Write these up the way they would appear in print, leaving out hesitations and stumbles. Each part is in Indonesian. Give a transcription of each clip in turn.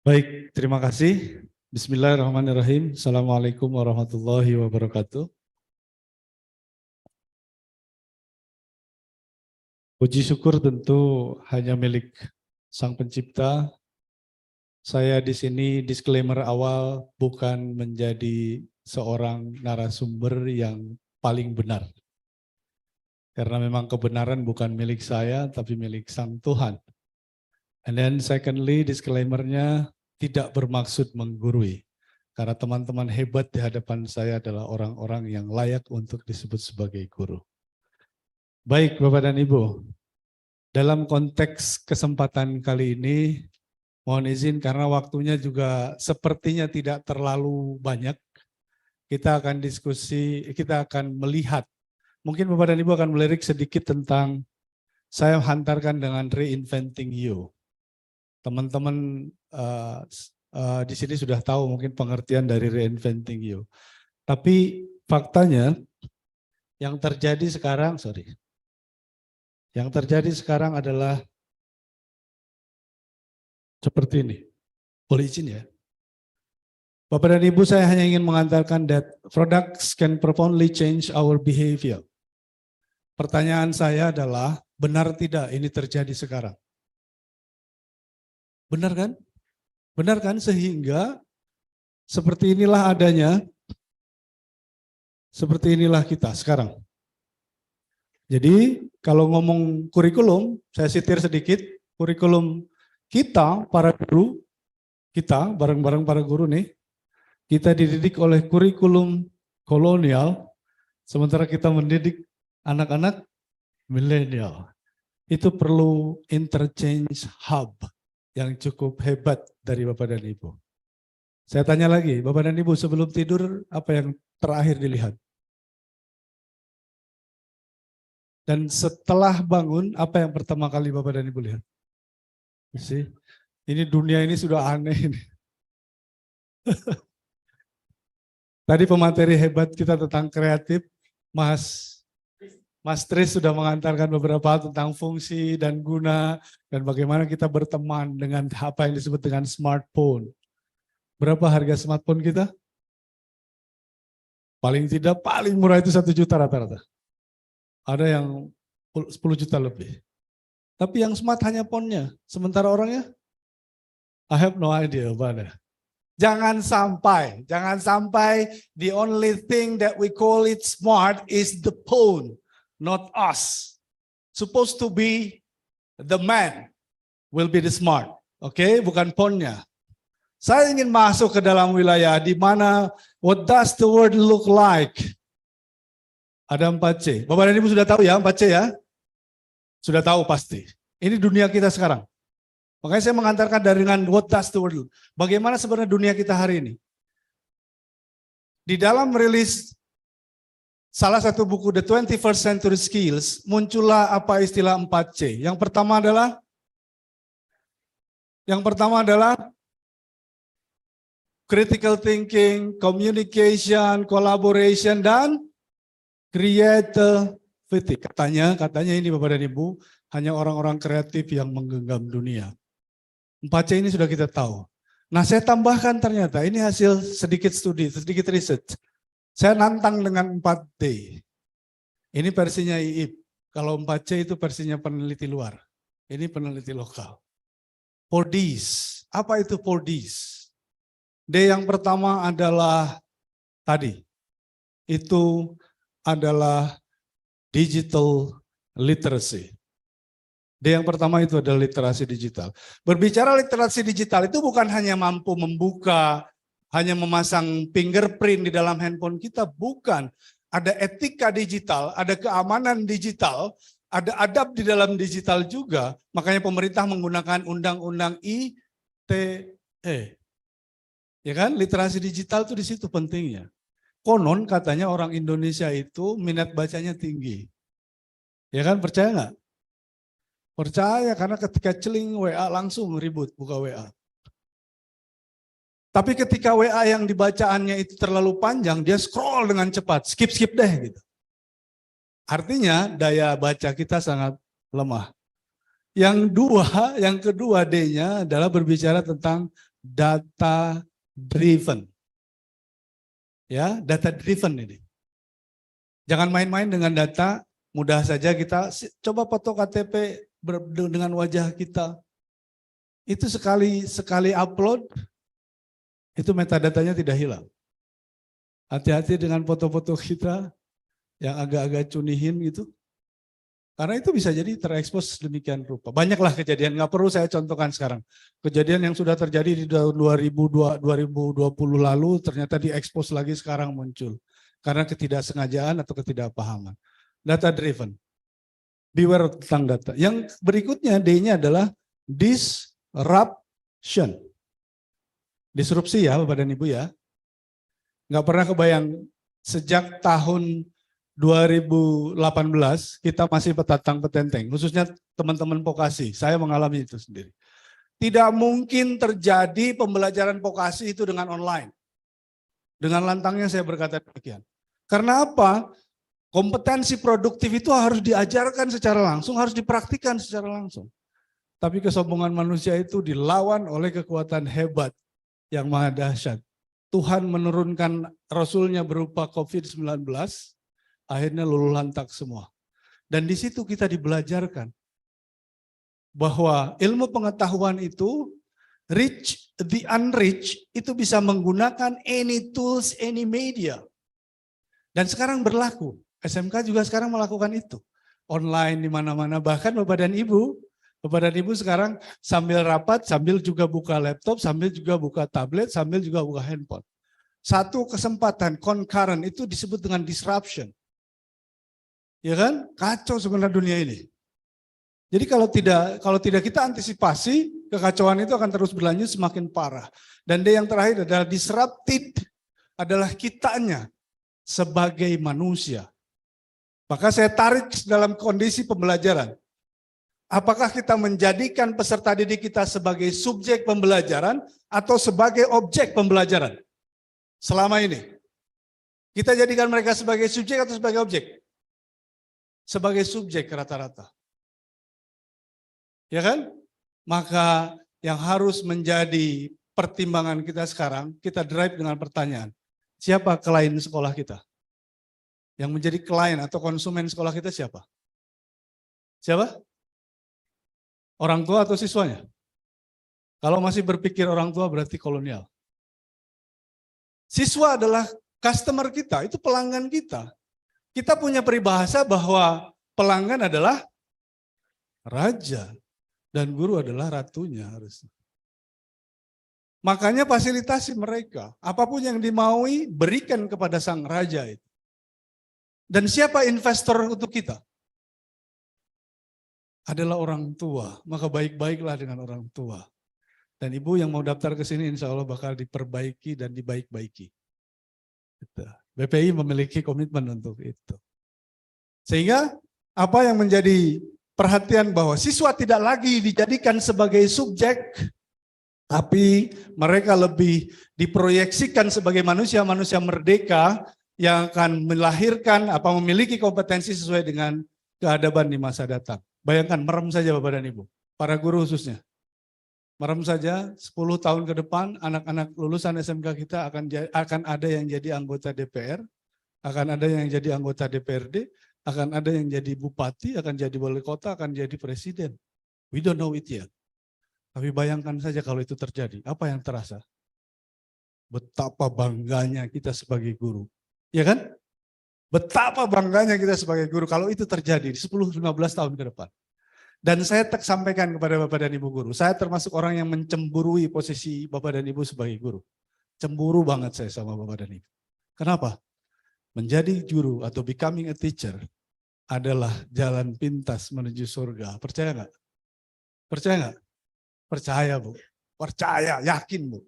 Baik, terima kasih. Bismillahirrahmanirrahim. Assalamualaikum warahmatullahi wabarakatuh. Puji syukur tentu hanya milik Sang Pencipta. Saya di sini disclaimer awal bukan menjadi seorang narasumber yang paling benar. Karena memang kebenaran bukan milik saya, tapi milik Sang Tuhan. And then secondly, disclaimer-nya tidak bermaksud menggurui. Karena teman-teman hebat di hadapan saya adalah orang-orang yang layak untuk disebut sebagai guru. Baik Bapak dan Ibu, dalam konteks kesempatan kali ini, mohon izin karena waktunya juga sepertinya tidak terlalu banyak, kita akan diskusi, kita akan melihat, mungkin Bapak dan Ibu akan melirik sedikit tentang, saya hantarkan dengan reinventing you. Teman-teman di sini sudah tahu mungkin pengertian dari reinventing you. Tapi faktanya yang terjadi sekarang, yang terjadi sekarang adalah seperti ini. Boleh izin ya. Bapak dan Ibu, saya hanya ingin mengantarkan that products can profoundly change our behavior. Pertanyaan saya adalah, benar tidak ini terjadi sekarang? Benar kan? Benar kan? Sehingga seperti inilah adanya, seperti inilah kita sekarang. Jadi kalau ngomong kurikulum, saya sitir sedikit, kurikulum kita, para guru, kita bareng-bareng para guru nih, kita dididik oleh kurikulum kolonial, sementara kita mendidik anak-anak milenial. Itu perlu interchange hub yang cukup hebat dari Bapak dan Ibu. Saya tanya lagi, Bapak dan Ibu sebelum tidur apa yang terakhir dilihat? Dan setelah bangun, apa yang pertama kali Bapak dan Ibu lihat? Ini dunia ini sudah aneh. Tadi pemateri hebat kita tentang kreatif, Mas Tris sudah mengantarkan beberapa hal tentang fungsi dan guna, dan bagaimana kita berteman dengan apa yang disebut dengan smartphone. Berapa harga smartphone kita? Paling tidak, paling murah itu 1 juta rata-rata. Ada yang 10 juta lebih. Tapi yang smart hanya phone-nya. Sementara orangnya, I have no idea about it. Jangan sampai the only thing that we call it smart is the phone, not us. Supposed to be the man will be the smart. Oke, bukan phone-nya. Saya ingin masuk ke dalam wilayah di mana what does the world look like? Ada 4C. Bapak dan Ibu sudah tahu ya 4C ya? Sudah tahu pasti. Ini dunia kita sekarang. Makanya saya mengantarkan dari dengan what does the world look. Bagaimana sebenarnya dunia kita hari ini? Di dalam rilis salah satu buku The 21st Century Skills, muncullah apa istilah 4C. Yang pertama adalah critical thinking, communication, collaboration, dan creativity. Katanya ini Bapak dan Ibu, hanya orang-orang kreatif yang menggenggam dunia. 4C ini sudah kita tahu. Nah, saya tambahkan ternyata, ini hasil sedikit studi, sedikit riset. Saya nantang dengan 4D. Ini versinya IIP. Kalau 4C itu versinya peneliti luar. Ini peneliti lokal. 4Ds. Apa itu 4Ds? D yang pertama adalah tadi. Itu adalah digital literacy. D yang pertama itu adalah literasi digital. Berbicara literasi digital itu bukan hanya mampu membuka, hanya memasang fingerprint di dalam handphone kita, bukan. Ada etika digital, ada keamanan digital, ada adab di dalam digital juga. Makanya pemerintah menggunakan undang-undang ITE. Ya kan, literasi digital itu di situ pentingnya. Konon katanya orang Indonesia itu minat bacanya tinggi. Ya kan, percaya nggak? Percaya, karena ketika celing WA langsung ribut buka WA. Tapi ketika WA yang dibacaannya itu terlalu panjang, dia scroll dengan cepat, skip deh gitu. Artinya daya baca kita sangat lemah. Yang kedua D-nya adalah berbicara tentang data driven. Ya, data driven ini. Jangan main-main dengan data, mudah saja kita coba foto KTP dengan wajah kita. Itu sekali upload, itu metadatanya tidak hilang. Hati-hati dengan foto-foto kita yang agak-agak cunihin gitu. Karena itu bisa jadi terekspos demikian rupa. Banyaklah kejadian, nggak perlu saya contohkan sekarang. Kejadian yang sudah terjadi di tahun 2020 lalu ternyata diekspos lagi sekarang muncul. Karena ketidaksengajaan atau ketidakpahaman. Data driven. Beware tentang data. Yang berikutnya D-nya adalah disruption. Disrupsi ya Bapak dan Ibu ya. Nggak pernah kebayang sejak tahun 2018 kita masih petatang petenteng, khususnya teman-teman vokasi. Saya mengalami itu sendiri. Tidak mungkin terjadi pembelajaran vokasi itu dengan online. Dengan lantangnya saya berkata demikian. Karena apa? Kompetensi produktif itu harus diajarkan secara langsung, harus dipraktikkan secara langsung. Tapi kesombongan manusia itu dilawan oleh kekuatan hebat yang maha dahsyat. Tuhan menurunkan Rasulnya berupa COVID-19, akhirnya luluh lantak semua. Dan di situ kita dibelajarkan bahwa ilmu pengetahuan itu, reach the unreached, itu bisa menggunakan any tools, any media. Dan sekarang berlaku. SMK juga sekarang melakukan itu. Online di mana-mana, bahkan Bapak dan Ibu sekarang sambil rapat, sambil juga buka laptop, sambil juga buka tablet, sambil juga buka handphone. Satu kesempatan concurrent itu disebut dengan disruption. Ya kan? Kacau sebenarnya dunia ini. Jadi kalau tidak kita antisipasi, kekacauan itu akan terus berlanjut semakin parah. Dan yang terakhir adalah disrupted, adalah kitanya sebagai manusia. Maka saya tarik dalam kondisi pembelajaran. Apakah kita menjadikan peserta didik kita sebagai subjek pembelajaran atau sebagai objek pembelajaran? Selama ini. Kita jadikan mereka sebagai subjek atau sebagai objek? Sebagai subjek rata-rata. Ya kan? Maka yang harus menjadi pertimbangan kita sekarang, kita drive dengan pertanyaan. Siapa klien sekolah kita? Yang menjadi klien atau konsumen sekolah kita siapa? Siapa? Orang tua atau siswanya? Kalau masih berpikir orang tua berarti kolonial. Siswa adalah customer kita, itu pelanggan kita. Kita punya peribahasa bahwa pelanggan adalah raja dan guru adalah ratunya harusnya. Makanya fasilitasi mereka, apapun yang dimaui berikan kepada sang raja itu. Dan siapa investor untuk kita? Adalah orang tua, maka baik-baiklah dengan orang tua. Dan ibu yang mau daftar ke sini insya Allah bakal diperbaiki dan dibaik-baiki. BPI memiliki komitmen untuk itu. Sehingga apa yang menjadi perhatian bahwa siswa tidak lagi dijadikan sebagai subjek, tapi mereka lebih diproyeksikan sebagai manusia-manusia merdeka yang akan melahirkan memiliki kompetensi sesuai dengan keadaban di masa datang. Bayangkan, merem saja Bapak dan Ibu, para guru khususnya. Merem saja 10 tahun ke depan anak-anak lulusan SMK kita akan ada yang jadi anggota DPR, akan ada yang jadi anggota DPRD, akan ada yang jadi bupati, akan jadi wali kota, akan jadi presiden. We don't know it yet. Tapi bayangkan saja kalau itu terjadi, apa yang terasa? Betapa bangganya kita sebagai guru. Ya kan? Betapa bangganya kita sebagai guru kalau itu terjadi di 10-15 tahun ke depan. Dan saya sampaikan kepada Bapak dan Ibu guru, saya termasuk orang yang mencemburui posisi Bapak dan Ibu sebagai guru. Cemburu banget saya sama Bapak dan Ibu. Kenapa? Menjadi guru atau becoming a teacher adalah jalan pintas menuju surga. Percaya nggak? Percaya nggak? Percaya Bu. Percaya, yakin Bu.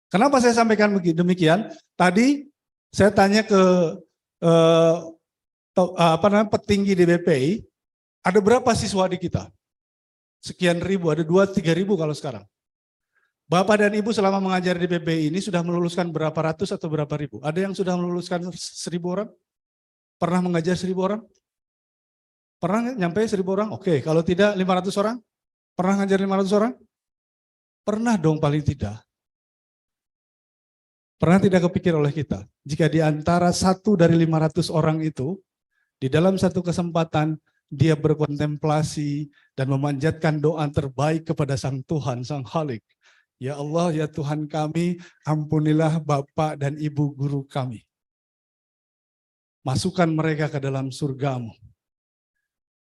Kenapa saya sampaikan demikian? Tadi saya tanya ke petinggi di BPI, ada berapa siswa di kita? Sekian ribu, ada 2-3 ribu kalau sekarang. Bapak dan Ibu selama mengajar di BPI ini sudah meluluskan berapa ratus atau berapa ribu? Ada yang sudah meluluskan 1.000 orang? Pernah mengajar 1.000 orang? Pernah nyampe 1.000 orang? Oke, kalau tidak 500 orang? Pernah ngajar 500 orang? Pernah dong paling tidak. Pernah tidak kepikir oleh kita, jika di antara 1 dari 500 orang itu, di dalam satu kesempatan, dia berkontemplasi dan memanjatkan doa terbaik kepada Sang Tuhan, Sang Khalik. Ya Allah, ya Tuhan kami, ampunilah Bapak dan Ibu guru kami. Masukkan mereka ke dalam surgamu.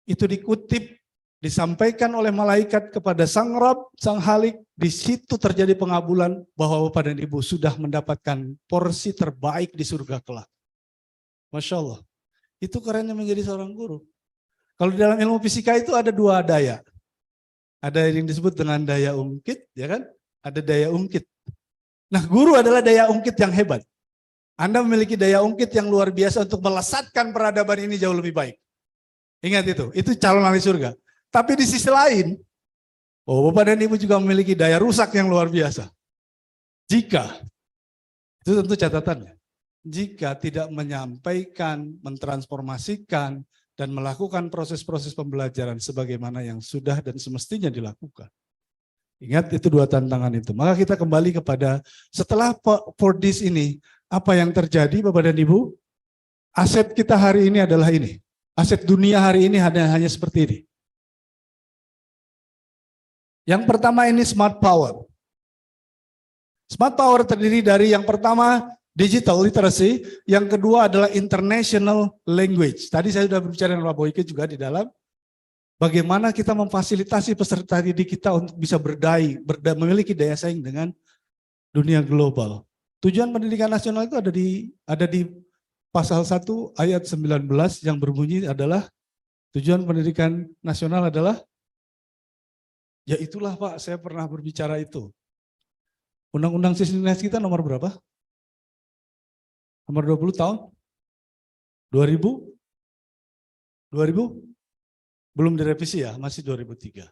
Itu dikutip, disampaikan oleh malaikat kepada Sang Rabb, Sang Khalik. Di situ terjadi pengabulan bahwa Bapak dan Ibu sudah mendapatkan porsi terbaik di surga kelak. Masya Allah. Itu kerennya menjadi seorang guru. Kalau di dalam ilmu fisika itu ada 2 daya. Ada yang disebut dengan daya ungkit, ya kan? Ada daya ungkit. Nah, guru adalah daya ungkit yang hebat. Anda memiliki daya ungkit yang luar biasa untuk melesatkan peradaban ini jauh lebih baik. Ingat itu calon ahli surga. Tapi di sisi lain, Bapak dan Ibu juga memiliki daya rusak yang luar biasa. Jika, itu tentu catatannya, jika tidak menyampaikan, mentransformasikan, dan melakukan proses-proses pembelajaran sebagaimana yang sudah dan semestinya dilakukan. Ingat itu 2 tantangan itu. Maka kita kembali kepada setelah for this ini, apa yang terjadi Bapak dan Ibu? Aset kita hari ini adalah ini. Aset dunia hari ini hanya seperti ini. Yang pertama ini smart power. Smart power terdiri dari yang pertama digital literacy, yang kedua adalah international language. Tadi saya sudah berbicara dengan Pak Boyke juga di dalam bagaimana kita memfasilitasi peserta didik kita untuk bisa memiliki daya saing dengan dunia global. Tujuan pendidikan nasional itu ada di pasal 1 ayat 19 yang berbunyi adalah tujuan pendidikan nasional adalah, ya itulah Pak, saya pernah berbicara itu. Undang-undang Sisdiknas kita nomor berapa? Nomor 20 tahun? 2000? Belum direvisi ya, masih 2003.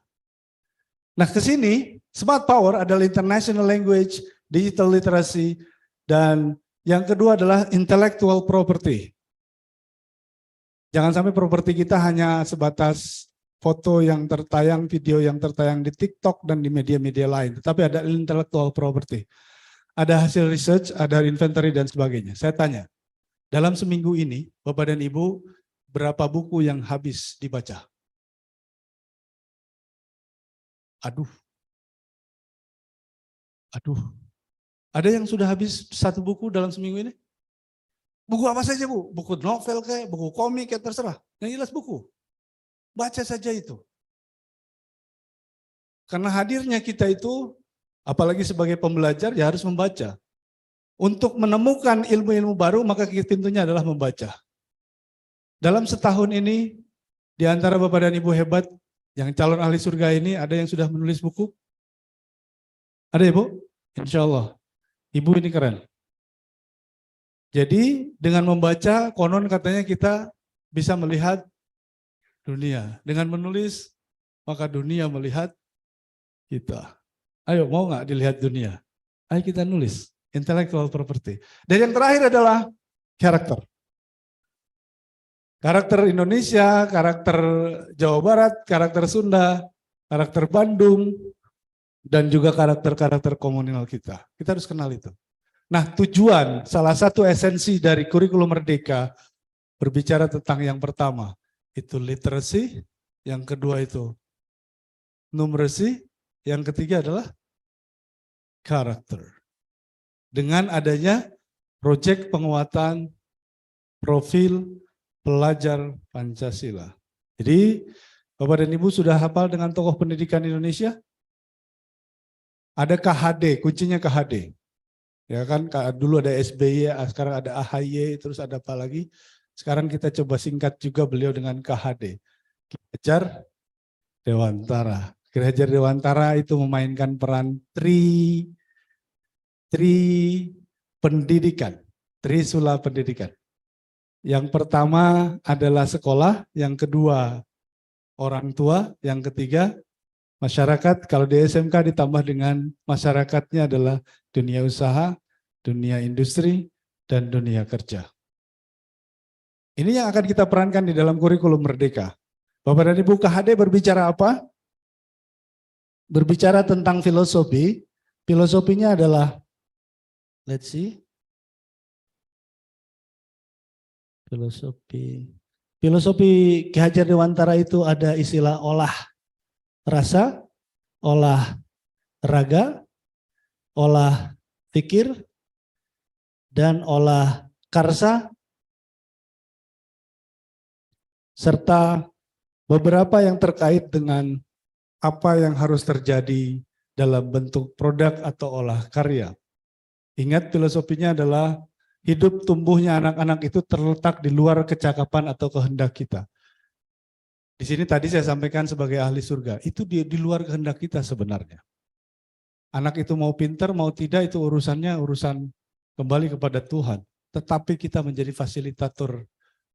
Nah ke sini, smart power adalah international language, digital literacy, dan yang kedua adalah intellectual property. Jangan sampai properti kita hanya sebatas foto yang tertayang, video yang tertayang di TikTok dan di media-media lain. Tetapi ada intellectual property. Ada hasil research, ada inventory dan sebagainya. Saya tanya, dalam seminggu ini, Bapak dan Ibu, berapa buku yang habis dibaca? Aduh. Ada yang sudah habis 1 buku dalam seminggu ini? Buku apa saja Bu? Buku novel kayak, buku komik kayak terserah. Yang jelas buku. Baca saja itu. Karena hadirnya kita itu, apalagi sebagai pembelajar, ya harus membaca. Untuk menemukan ilmu-ilmu baru, maka pintunya adalah membaca. Dalam setahun ini, di antara Bapak dan Ibu hebat, yang calon ahli surga ini, ada yang sudah menulis buku? Ada ya Bu? Insya Allah. Ibu ini keren. Jadi dengan membaca, konon katanya kita bisa melihat dunia. Dengan menulis, maka dunia melihat kita. Ayo, mau nggak dilihat dunia? Ayo kita nulis. Intellectual property. Dan yang terakhir adalah karakter. Karakter Indonesia, karakter Jawa Barat, karakter Sunda, karakter Bandung, dan juga karakter-karakter komunal kita. Kita harus kenal itu. Nah, tujuan, salah satu esensi dari kurikulum Merdeka berbicara tentang yang pertama, itu literacy, yang kedua itu numeracy, yang ketiga adalah karakter. Dengan adanya proyek penguatan profil pelajar Pancasila. Jadi, Bapak dan Ibu sudah hafal dengan tokoh pendidikan Indonesia? Ada KHD, kuncinya KHD. Ya kan, dulu ada SBY, sekarang ada AHY, terus ada apa lagi? Sekarang kita coba singkat juga beliau dengan KHD. Ki Hajar Dewantara. Ki Hajar Dewantara itu memainkan peran tri pendidikan, trisula pendidikan. Yang pertama adalah sekolah, yang kedua orang tua, yang ketiga masyarakat. Kalau di SMK ditambah dengan masyarakatnya adalah dunia usaha, dunia industri, dan dunia kerja. Ini yang akan kita perankan di dalam kurikulum Merdeka. Bapak dan Ibu, KHD berbicara apa? Berbicara tentang filosofi. Filosofinya adalah, let's see, Filosofi. Filosofi Ki Hajar Dewantara itu ada istilah olah rasa, olah raga, olah pikir, dan olah karsa, serta beberapa yang terkait dengan apa yang harus terjadi dalam bentuk produk atau olah karya. Ingat, filosofinya adalah hidup tumbuhnya anak-anak itu terletak di luar kecakapan atau kehendak kita. Di sini tadi saya sampaikan sebagai ahli surga, itu di luar kehendak kita sebenarnya. Anak itu mau pinter, mau tidak, itu urusannya urusan kembali kepada Tuhan. Tetapi kita menjadi fasilitator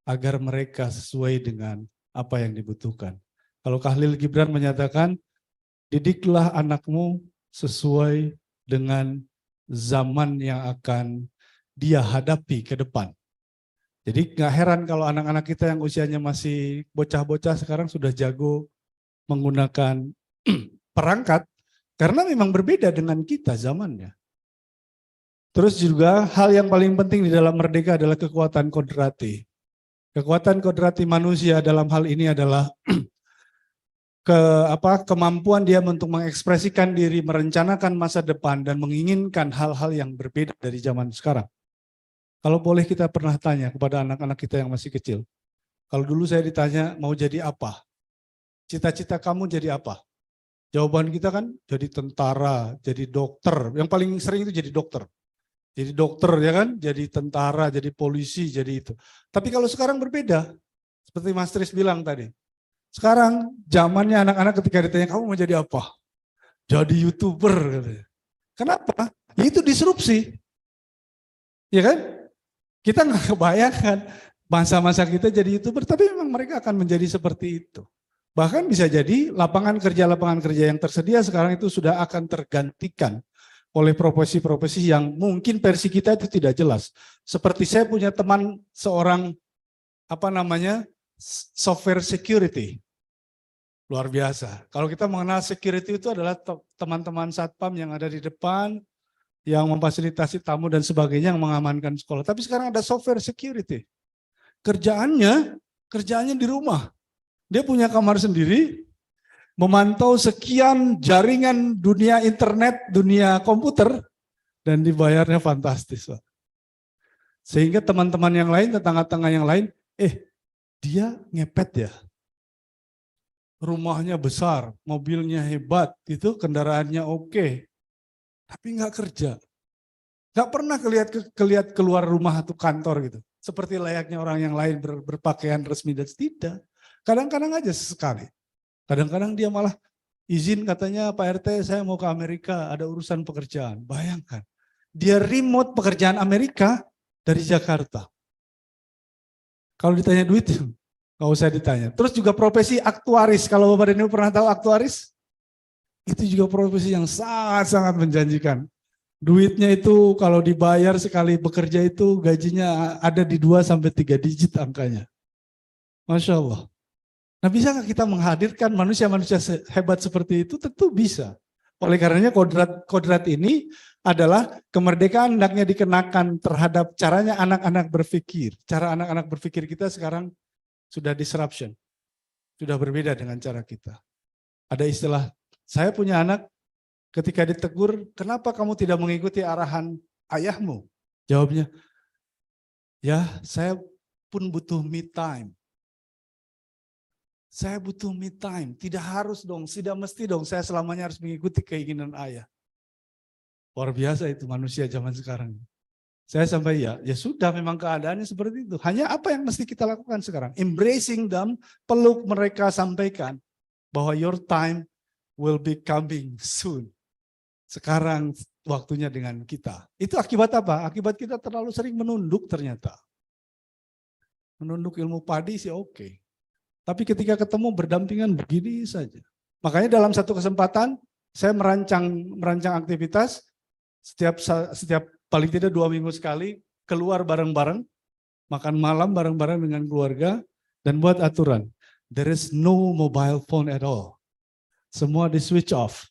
agar mereka sesuai dengan apa yang dibutuhkan. Kalau Khalil Gibran menyatakan, didiklah anakmu sesuai dengan zaman yang akan dia hadapi ke depan. Jadi gak heran kalau anak-anak kita yang usianya masih bocah-bocah sekarang sudah jago menggunakan perangkat, karena memang berbeda dengan kita zamannya. Terus juga hal yang paling penting di dalam merdeka adalah kekuatan kodrati. Kekuatan kodrati manusia dalam hal ini adalah kemampuan dia untuk mengekspresikan diri, merencanakan masa depan, dan menginginkan hal-hal yang berbeda dari zaman sekarang. Kalau boleh kita pernah tanya kepada anak-anak kita yang masih kecil. Kalau dulu saya ditanya mau jadi apa? Cita-cita kamu jadi apa? Jawaban kita kan jadi tentara, jadi dokter. Yang paling sering itu jadi dokter. Jadi dokter ya kan, jadi tentara, jadi polisi, jadi itu. Tapi kalau sekarang berbeda. Seperti Mas Tris bilang tadi. Sekarang zamannya anak-anak ketika ditanya kamu mau jadi apa? Jadi YouTuber katanya. Kenapa? Ya itu disrupsi. Ya kan? Kita nggak kebayangkan masa-masa kita jadi YouTuber, tapi memang mereka akan menjadi seperti itu. Bahkan bisa jadi lapangan kerja yang tersedia sekarang itu sudah akan tergantikan oleh profesi-profesi yang mungkin versi kita itu tidak jelas. Seperti saya punya teman seorang software security. Luar biasa. Kalau kita mengenal security itu adalah teman-teman satpam yang ada di depan, yang memfasilitasi tamu dan sebagainya, yang mengamankan sekolah. Tapi sekarang ada software security. Kerjaannya di rumah. Dia punya kamar sendiri, memantau sekian jaringan dunia internet, dunia komputer, dan dibayarnya fantastis, Pak. Sehingga teman-teman yang lain, tetangga-tetangga yang lain, dia ngepet ya. Rumahnya besar, mobilnya hebat, itu kendaraannya oke. Tapi nggak kerja. Nggak pernah kelihat keluar rumah atau kantor gitu. Seperti layaknya orang yang lain berpakaian resmi dan tidak. Kadang-kadang aja sesekali. Kadang-kadang dia malah izin katanya Pak RT saya mau ke Amerika, ada urusan pekerjaan. Bayangkan, dia remote pekerjaan Amerika dari Jakarta. Kalau ditanya duit, nggak usah ditanya. Terus juga profesi aktuaris, kalau Bapak dan Ibu pernah tahu aktuaris? Itu juga profesi yang sangat-sangat menjanjikan. Duitnya itu kalau dibayar sekali bekerja itu gajinya ada di 2-3 digit angkanya. Masya Allah. Nah, bisa nggak kita menghadirkan manusia-manusia hebat seperti itu? Tentu bisa. Oleh karenanya kodrat ini adalah kemerdekaan hendaknya dikenakan terhadap caranya anak-anak berpikir. Cara anak-anak berpikir kita sekarang sudah disruption. Sudah berbeda dengan cara kita. Ada istilah, saya punya anak ketika ditegur, kenapa kamu tidak mengikuti arahan ayahmu? Jawabnya, ya saya pun butuh me time. Saya butuh me time, tidak harus dong, tidak mesti dong saya selamanya harus mengikuti keinginan ayah. Luar biasa itu manusia zaman sekarang. Saya sampai ya sudah memang keadaannya seperti itu. Hanya apa yang mesti kita lakukan sekarang? Embracing them, peluk mereka, sampaikan bahwa your time will be coming soon. Sekarang waktunya dengan kita. Itu akibat apa? Akibat kita terlalu sering menunduk ternyata. Menunduk ilmu padi sih oke. Tapi ketika ketemu berdampingan begini saja. Makanya dalam satu kesempatan saya merancang aktivitas setiap paling tidak 2 minggu sekali keluar bareng-bareng, makan malam bareng-bareng dengan keluarga dan buat aturan. There is no mobile phone at all. Semua di switch off.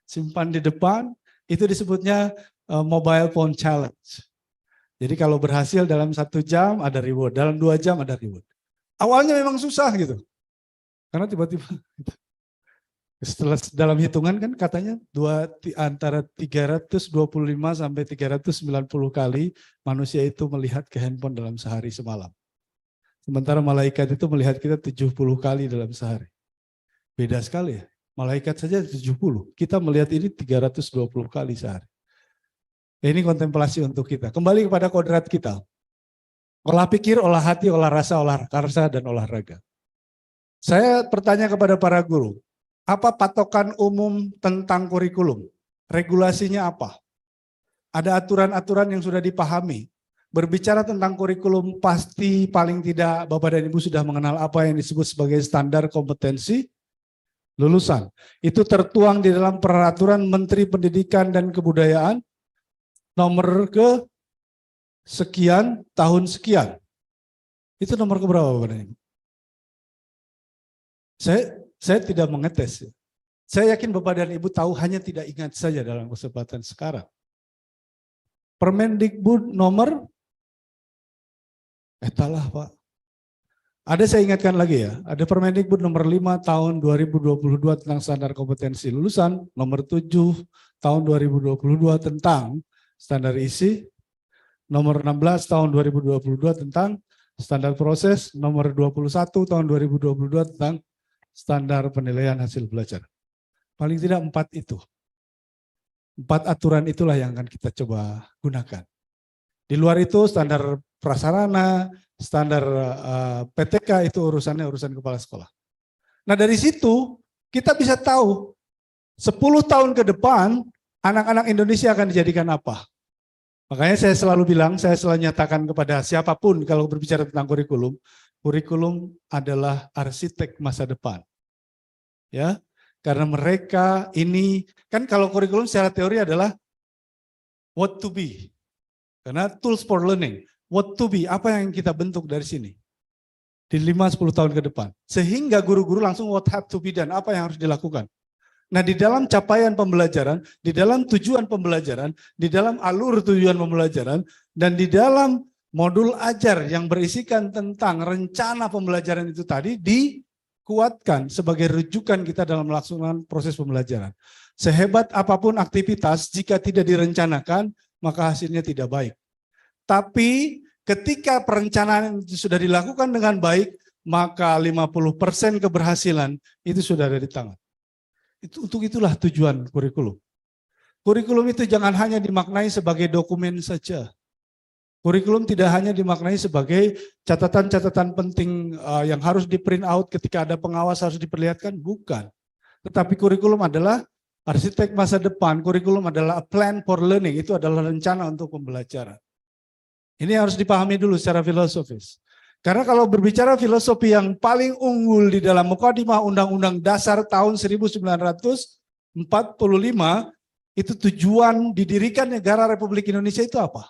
Simpan di depan, itu disebutnya mobile phone challenge. Jadi kalau berhasil dalam 1 jam ada reward, dalam 2 jam ada reward. Awalnya memang susah gitu. Karena tiba-tiba setelah dalam hitungan kan katanya antara 325 sampai 390 kali manusia itu melihat ke handphone dalam sehari semalam. Sementara malaikat itu melihat kita 70 kali dalam sehari. Beda sekali ya. Malaikat saja 70. Kita melihat ini 320 kali sehari. Ini kontemplasi untuk kita. Kembali kepada kodrat kita. Olah pikir, olah hati, olah rasa, olah karsa, dan olahraga. Saya bertanya kepada para guru. Apa patokan umum tentang kurikulum? Regulasinya apa? Ada aturan-aturan yang sudah dipahami. Berbicara tentang kurikulum pasti paling tidak Bapak dan Ibu sudah mengenal apa yang disebut sebagai standar kompetensi lulusan. Itu tertuang di dalam peraturan Menteri Pendidikan dan Kebudayaan nomor ke sekian tahun sekian. Itu nomor keberapa Bapak dan Ibu? Saya tidak mengetes. Saya yakin Bapak dan Ibu tahu, hanya tidak ingat saja dalam kesempatan sekarang. Permendikbud nomor, etalah Pak. Ada, saya ingatkan lagi ya, ada Permendikbud nomor 5 tahun 2022 tentang standar kompetensi lulusan, nomor 7 tahun 2022 tentang standar isi, nomor 16 tahun 2022 tentang standar proses, nomor 21 tahun 2022 tentang standar penilaian hasil belajar. Paling tidak 4 itu. 4 aturan itulah yang akan kita coba gunakan. Di luar itu standar prasarana, standar PTK itu urusan kepala sekolah. Nah dari situ kita bisa tahu 10 tahun ke depan anak-anak Indonesia akan dijadikan apa. Makanya saya selalu bilang, saya selalu nyatakan kepada siapapun kalau berbicara tentang kurikulum, kurikulum adalah arsitek masa depan. Ya, karena mereka ini, kan kalau kurikulum secara teori adalah what to be. Karena tools for learning, what to be, apa yang kita bentuk dari sini. Di 5-10 tahun ke depan. Sehingga guru-guru langsung what have to be dan apa yang harus dilakukan. Nah di dalam capaian pembelajaran, di dalam tujuan pembelajaran, di dalam alur tujuan pembelajaran, dan di dalam modul ajar yang berisikan tentang rencana pembelajaran itu tadi dikuatkan sebagai rujukan kita dalam melaksanakan proses pembelajaran. Sehebat apapun aktivitas, jika tidak direncanakan, maka hasilnya tidak baik. Tapi ketika perencanaan itu sudah dilakukan dengan baik, maka 50% keberhasilan itu sudah ada di tangan. Untuk itulah tujuan kurikulum. Kurikulum itu jangan hanya dimaknai sebagai dokumen saja. Kurikulum tidak hanya dimaknai sebagai catatan-catatan penting yang harus di print out ketika ada pengawas harus diperlihatkan, bukan. Tetapi kurikulum adalah arsitek masa depan, kurikulum adalah a plan for learning, itu adalah rencana untuk pembelajaran. Ini harus dipahami dulu secara filosofis. Karena kalau berbicara filosofi yang paling unggul di dalam Mukadimah Undang-Undang Dasar tahun 1945, itu tujuan didirikan negara Republik Indonesia itu apa?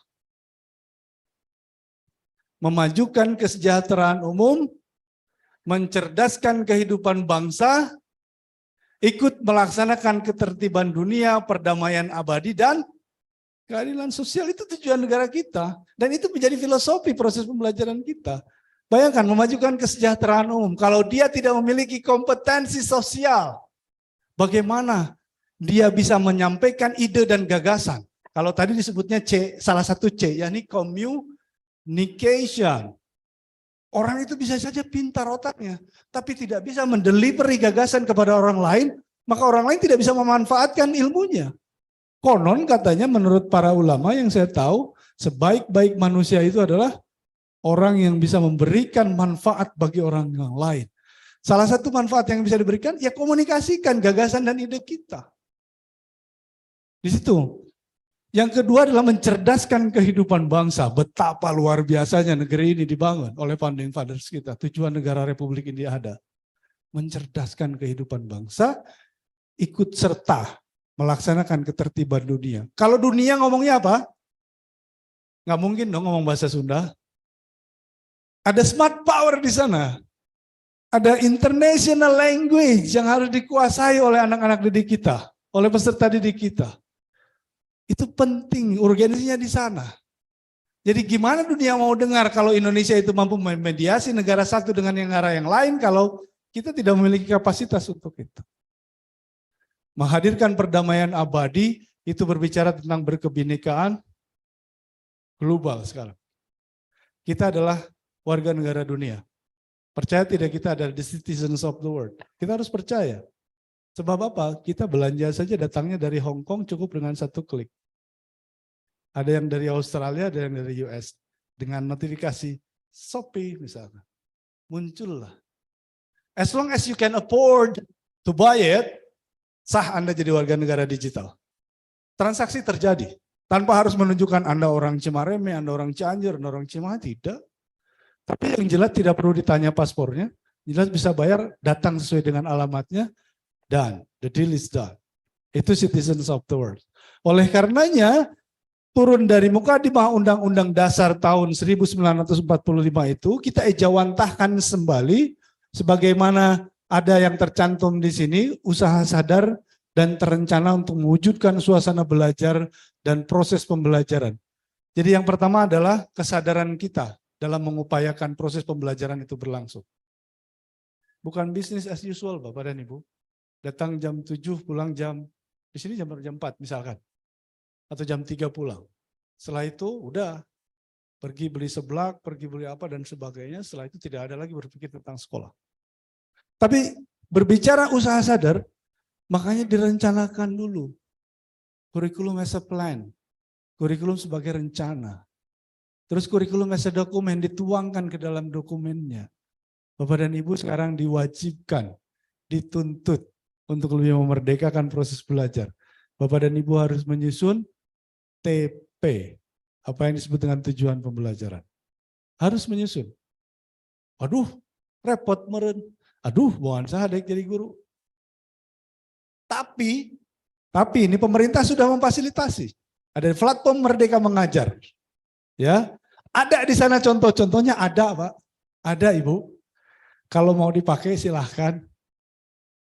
Memajukan kesejahteraan umum, mencerdaskan kehidupan bangsa, ikut melaksanakan ketertiban dunia, perdamaian abadi, dan keadilan sosial. Itu tujuan negara kita. Dan itu menjadi filosofi proses pembelajaran kita. Bayangkan memajukan kesejahteraan umum. Kalau dia tidak memiliki kompetensi sosial, bagaimana dia bisa menyampaikan ide dan gagasan? Kalau tadi disebutnya C, salah satu C, yakni communication. Orang itu bisa saja pintar otaknya, tapi tidak bisa mendelivery gagasan kepada orang lain, maka orang lain tidak bisa memanfaatkan ilmunya. Konon katanya menurut para ulama yang saya tahu, sebaik-baik manusia itu adalah orang yang bisa memberikan manfaat bagi orang yang lain. Salah satu manfaat yang bisa diberikan, ya komunikasikan gagasan dan ide kita. Di situ. Yang kedua adalah mencerdaskan kehidupan bangsa. Betapa luar biasanya negeri ini dibangun oleh founding fathers kita. Tujuan negara Republik ini ada. Mencerdaskan kehidupan bangsa, ikut serta melaksanakan ketertiban dunia. Kalau dunia ngomongnya apa? Nggak mungkin dong ngomong bahasa Sunda. Ada smart power di sana. Ada international language yang harus dikuasai oleh anak-anak didik kita, oleh peserta didik kita. Itu penting, urgensinya di sana. Jadi gimana dunia mau dengar kalau Indonesia itu mampu memediasi negara satu dengan negara yang lain kalau kita tidak memiliki kapasitas untuk itu. Menghadirkan perdamaian abadi itu berbicara tentang berkebinekaan global sekarang. Kita adalah warga negara dunia. Percaya tidak kita adalah the citizens of the world. Kita harus percaya. Sebab apa? Kita belanja saja datangnya dari Hong Kong cukup dengan satu klik. Ada yang dari Australia, ada yang dari US. Dengan notifikasi Shopee misalnya. Muncullah. As long as you can afford to buy it, sah Anda jadi warga negara digital. Transaksi terjadi. Tanpa harus menunjukkan Anda orang Cimareme, Anda orang Cianjur, Anda orang Cimahi, tidak. Tapi yang jelas tidak perlu ditanya paspornya. Jelas bisa bayar, datang sesuai dengan alamatnya. Dan the deal is done. Itu citizens of the world. Oleh karenanya, turun dari mukadimah Undang-Undang Dasar tahun 1945 itu kita ejawantahkan kembali sebagaimana ada yang tercantum di sini, usaha sadar dan terencana untuk mewujudkan suasana belajar dan proses pembelajaran. Jadi yang pertama adalah kesadaran kita dalam mengupayakan proses pembelajaran itu berlangsung. Bukan bisnis as usual Bapak dan Ibu. Datang jam 7 pulang di sini jam 4 misalkan. Atau jam 3 pulang. Setelah itu udah pergi beli seblak, pergi beli apa dan sebagainya. Setelah itu tidak ada lagi berpikir tentang sekolah. Tapi berbicara usaha sadar, makanya direncanakan dulu. Kurikulum as a plan. Kurikulum sebagai rencana. Terus kurikulum as a dokumen dituangkan ke dalam dokumennya. Bapak dan Ibu sekarang diwajibkan, dituntut untuk lebih memerdekakan proses belajar. Bapak dan Ibu harus menyusun TP, apa yang disebut dengan tujuan pembelajaran. Harus menyusun. Aduh, repot meren. Aduh, bukan saya adek jadi guru. Tapi ini pemerintah sudah memfasilitasi. Ada platform Merdeka Mengajar. Ya, ada di sana contoh-contohnya ada, Pak. Ada, Ibu. Kalau mau dipakai silahkan.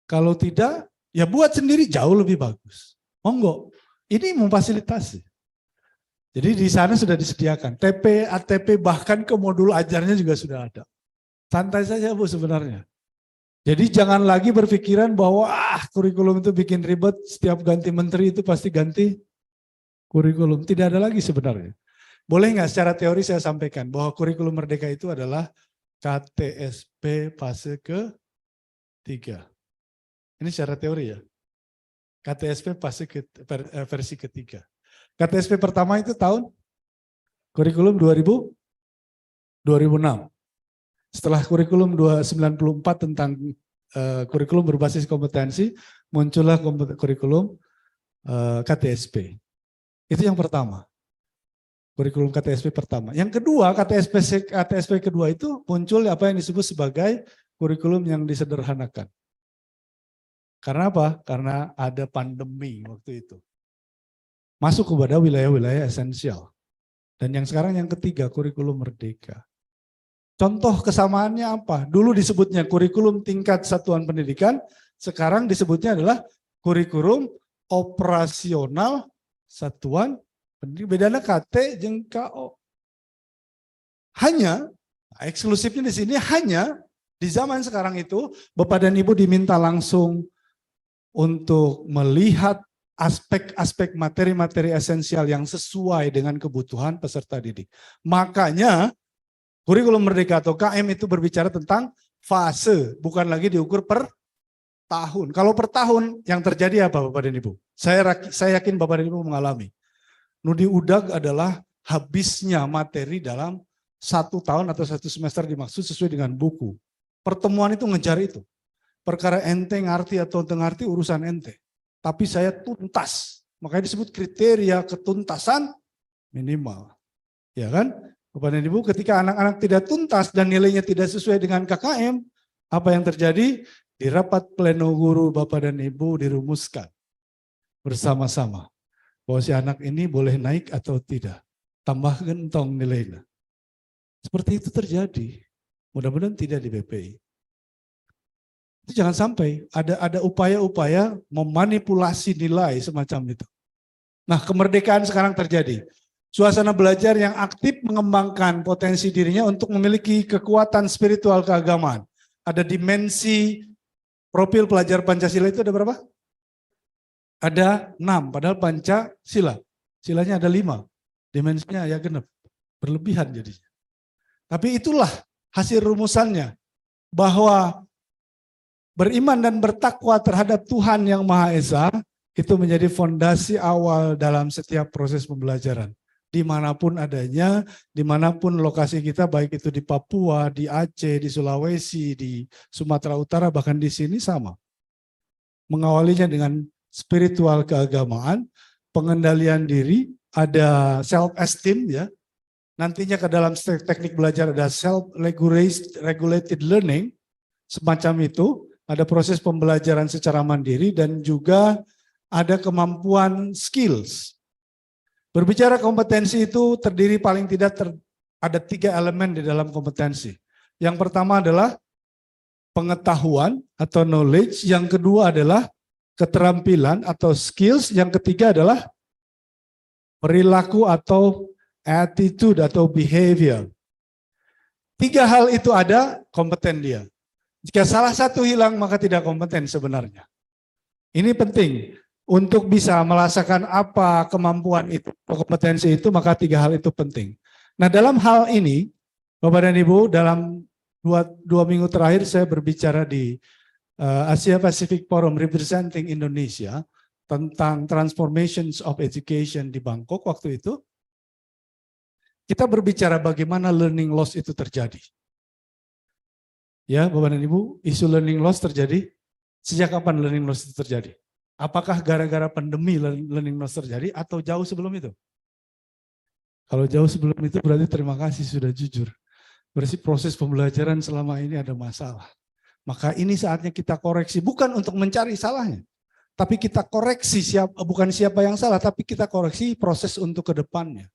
Kalau tidak, ya buat sendiri jauh lebih bagus. Monggo. Ini memfasilitasi. Jadi di sana sudah disediakan. TP, ATP, bahkan ke modul ajarnya juga sudah ada. Santai saja Bu sebenarnya. Jadi jangan lagi berpikiran bahwa kurikulum itu bikin ribet, setiap ganti menteri itu pasti ganti kurikulum. Tidak ada lagi sebenarnya. Boleh nggak secara teori saya sampaikan bahwa kurikulum merdeka itu adalah KTSP fase ke-3. Ini secara teori ya. KTSP versi ketiga. KTSP pertama itu tahun kurikulum 2006. Setelah kurikulum 294 tentang kurikulum berbasis kompetensi, muncullah kurikulum KTSP. Itu yang pertama. Kurikulum KTSP pertama. Yang kedua, KTSP kedua itu muncul apa yang disebut sebagai kurikulum yang disederhanakan. Karena apa? Karena ada pandemi waktu itu. Masuk kepada wilayah-wilayah esensial. Dan yang sekarang yang ketiga, kurikulum merdeka. Contoh kesamaannya apa? Dulu disebutnya kurikulum tingkat satuan pendidikan, sekarang disebutnya adalah kurikulum operasional satuan pendidikan. Bedanya KT jeung KO. Hanya, eksklusifnya di sini hanya di zaman sekarang itu, Bapak dan Ibu diminta langsung untuk melihat aspek-aspek materi-materi esensial yang sesuai dengan kebutuhan peserta didik. Makanya kurikulum merdeka atau KM itu berbicara tentang fase, bukan lagi diukur per tahun. Kalau per tahun yang terjadi apa Bapak dan Ibu? Saya yakin Bapak dan Ibu mengalami. Nudi udag adalah habisnya materi dalam 1 tahun atau 1 semester dimaksud sesuai dengan buku. Pertemuan itu ngejar itu. Perkara ente ngerti atau ngerti urusan ente. Tapi saya tuntas. Makanya disebut kriteria ketuntasan minimal. Ya kan? Bapak dan Ibu, ketika anak-anak tidak tuntas dan nilainya tidak sesuai dengan KKM, apa yang terjadi? Di rapat pleno guru Bapak dan Ibu dirumuskan bersama-sama bahwa si anak ini boleh naik atau tidak. Tambah gentong nilainya. Seperti itu terjadi. Mudah-mudahan tidak di BPI. Itu jangan sampai ada upaya-upaya memanipulasi nilai semacam itu. Nah, kemerdekaan sekarang terjadi. Suasana belajar yang aktif mengembangkan potensi dirinya untuk memiliki kekuatan spiritual keagamaan. Ada dimensi profil pelajar Pancasila itu ada berapa? Ada 6, padahal Pancasila. Silanya ada 5. Dimensinya ya genep. Berlebihan jadinya. Tapi itulah hasil rumusannya. Bahwa beriman dan bertakwa terhadap Tuhan yang Maha Esa itu menjadi fondasi awal dalam setiap proses pembelajaran. Dimanapun adanya, dimanapun lokasi kita, baik itu di Papua, di Aceh, di Sulawesi, di Sumatera Utara, bahkan di sini sama. Mengawalinya dengan spiritual keagamaan, pengendalian diri, ada self-esteem ya. Nantinya ke dalam teknik belajar ada self-regulated learning, semacam itu. Ada proses pembelajaran secara mandiri dan juga ada kemampuan skills. Berbicara kompetensi itu terdiri paling tidak ada 3 elemen di dalam kompetensi. Yang pertama adalah pengetahuan atau knowledge, yang kedua adalah keterampilan atau skills, yang ketiga adalah perilaku atau attitude atau behavior. 3 hal itu ada, kompeten dia. Jika salah satu hilang maka tidak kompeten sebenarnya. Ini penting. Untuk bisa merasakan apa kemampuan itu, kompetensi itu, maka 3 hal itu penting. Nah dalam hal ini, Bapak dan Ibu, dalam dua minggu terakhir saya berbicara di Asia Pacific Forum representing Indonesia tentang transformations of education di Bangkok waktu itu. Kita berbicara bagaimana learning loss itu terjadi. Ya Bapak dan Ibu, isu learning loss terjadi. Sejak kapan learning loss itu terjadi? Apakah gara-gara pandemi learning loss terjadi atau jauh sebelum itu? Kalau jauh sebelum itu berarti terima kasih sudah jujur. Berarti proses pembelajaran selama ini ada masalah. Maka ini saatnya kita koreksi, bukan untuk mencari salahnya. Tapi kita koreksi, bukan siapa yang salah, tapi kita koreksi proses untuk ke depannya.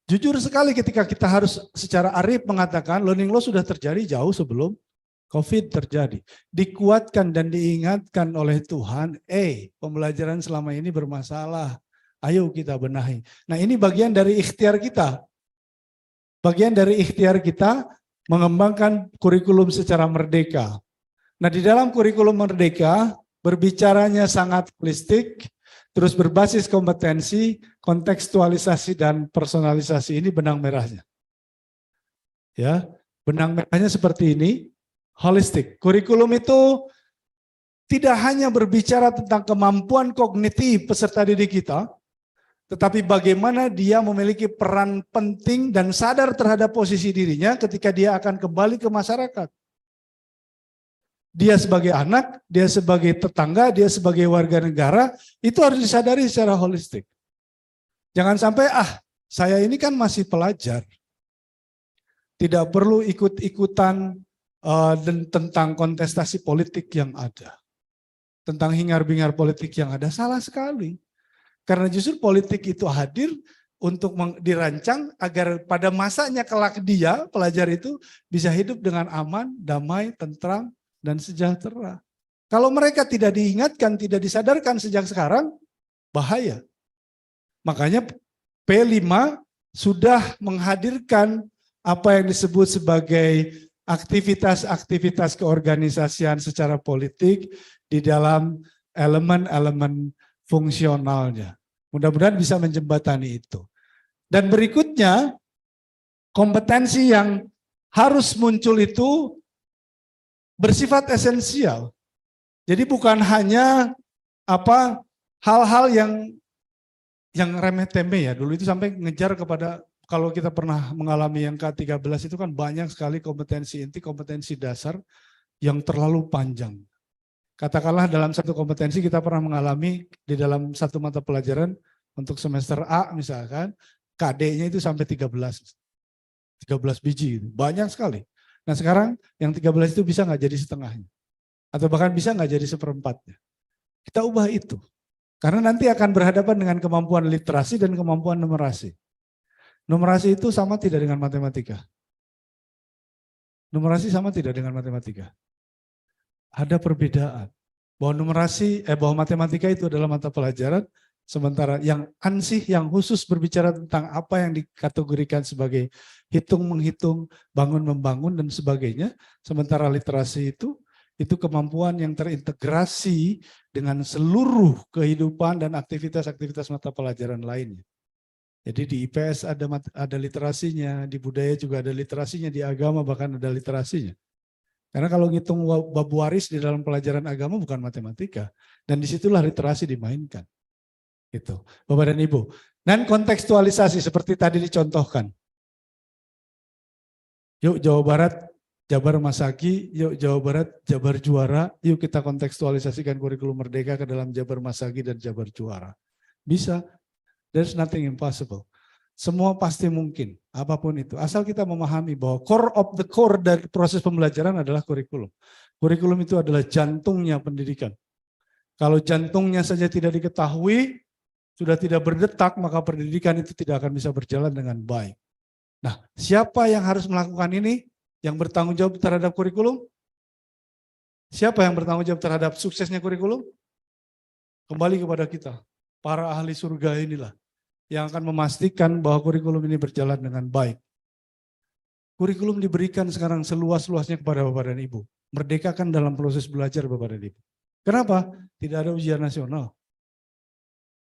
Jujur sekali ketika kita harus secara arif mengatakan learning loss sudah terjadi jauh sebelum COVID terjadi. Dikuatkan dan diingatkan oleh Tuhan, pembelajaran selama ini bermasalah. Ayo kita benahi. Nah ini bagian dari ikhtiar kita. Bagian dari ikhtiar kita mengembangkan kurikulum secara merdeka. Nah di dalam kurikulum merdeka, berbicaranya sangat holistik, terus berbasis kompetensi, kontekstualisasi, dan personalisasi. Ini benang merahnya. Ya, benang merahnya seperti ini. Holistik. Kurikulum itu tidak hanya berbicara tentang kemampuan kognitif peserta didik kita, tetapi bagaimana dia memiliki peran penting dan sadar terhadap posisi dirinya ketika dia akan kembali ke masyarakat. Dia sebagai anak, dia sebagai tetangga, dia sebagai warga negara, itu harus disadari secara holistik. Jangan sampai, saya ini kan masih pelajar. Tidak perlu ikut-ikutan dan tentang kontestasi politik yang ada, tentang hingar-bingar politik yang ada, salah sekali. Karena justru politik itu hadir untuk dirancang agar pada masanya kelak dia, pelajar itu, bisa hidup dengan aman, damai, tentram, dan sejahtera. Kalau mereka tidak diingatkan, tidak disadarkan sejak sekarang, bahaya. Makanya P5 sudah menghadirkan apa yang disebut sebagai aktivitas-aktivitas keorganisasian secara politik di dalam elemen-elemen fungsionalnya. Mudah-mudahan bisa menjembatani itu. Dan berikutnya, kompetensi yang harus muncul itu bersifat esensial. Jadi bukan hanya hal-hal yang remeh-temeh ya. Dulu itu sampai ngejar kepada, kalau kita pernah mengalami yang K13 itu kan banyak sekali kompetensi inti, kompetensi dasar yang terlalu panjang. Katakanlah dalam satu kompetensi kita pernah mengalami di dalam satu mata pelajaran untuk semester A misalkan, KD-nya itu sampai 13 biji, banyak sekali. Nah sekarang yang 13 itu bisa nggak jadi setengahnya, atau bahkan bisa nggak jadi seperempatnya. Kita ubah itu, karena nanti akan berhadapan dengan kemampuan literasi dan kemampuan numerasi. Numerasi itu sama tidak dengan matematika? Numerasi sama tidak dengan matematika? Ada perbedaan. Bahwa numerasi, bahwa matematika itu adalah mata pelajaran, Sementara yang ansih, yang khusus berbicara tentang apa yang dikategorikan sebagai hitung-menghitung, bangun-membangun, dan sebagainya. Sementara literasi itu kemampuan yang terintegrasi dengan seluruh kehidupan dan aktivitas-aktivitas mata pelajaran lainnya. Jadi di IPS ada literasinya, di budaya juga ada literasinya, di agama bahkan ada literasinya. Karena kalau ngitung bab waris di dalam pelajaran agama bukan matematika. Dan disitulah literasi dimainkan. Gitu. Bapak dan Ibu. Dan kontekstualisasi seperti tadi dicontohkan. Yuk Jawa Barat, Jabar Masaki, yuk Jawa Barat, Jabar Juara, yuk kita kontekstualisasikan kurikulum merdeka ke dalam Jabar Masaki dan Jabar Juara. Bisa, there's nothing impossible. Semua pasti mungkin, apapun itu. Asal kita memahami bahwa core of the core dari proses pembelajaran adalah kurikulum. Kurikulum itu adalah jantungnya pendidikan. Kalau jantungnya saja tidak diketahui, sudah tidak berdetak, maka pendidikan itu tidak akan bisa berjalan dengan baik. Nah, siapa yang harus melakukan ini? Yang bertanggung jawab terhadap kurikulum? Siapa yang bertanggung jawab terhadap suksesnya kurikulum? Kembali kepada kita, para ahli surga inilah yang akan memastikan bahwa kurikulum ini berjalan dengan baik. Kurikulum diberikan sekarang seluas-luasnya kepada Bapak dan Ibu. Merdekakan dalam proses belajar Bapak dan Ibu. Kenapa? Tidak ada ujian nasional.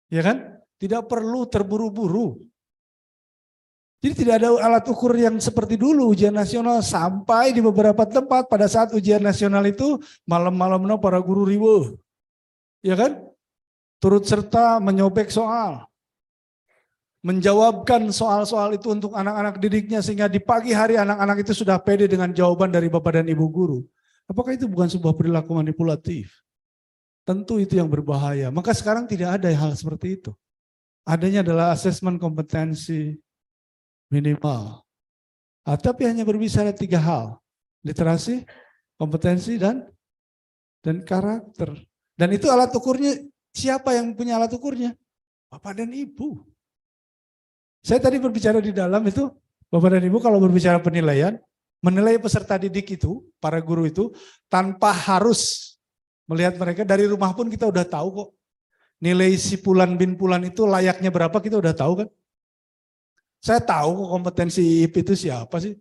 Ya kan? Tidak perlu terburu-buru. Jadi tidak ada alat ukur yang seperti dulu ujian nasional, sampai di beberapa tempat pada saat ujian nasional itu malam-malamnya para guru riweuh. Ya kan? Turut serta menyobek soal. Menjawabkan soal-soal itu untuk anak-anak didiknya sehingga di pagi hari anak-anak itu sudah pede dengan jawaban dari Bapak dan Ibu guru. Apakah itu bukan sebuah perilaku manipulatif? Tentu itu yang berbahaya. Maka sekarang tidak ada hal seperti itu. Adanya adalah asesmen kompetensi minimal. Tapi hanya berbicara 3 hal. Literasi, kompetensi, dan karakter. Dan itu alat ukurnya, siapa yang punya alat ukurnya? Bapak dan Ibu. Saya tadi berbicara di dalam itu, Bapak dan Ibu kalau berbicara penilaian, menilai peserta didik itu, para guru itu, tanpa harus melihat mereka dari rumah pun kita udah tahu kok. Nilai si Pulan bin Pulan itu layaknya berapa kita udah tahu kan. Saya tahu kok kompetensi IIP itu siapa sih.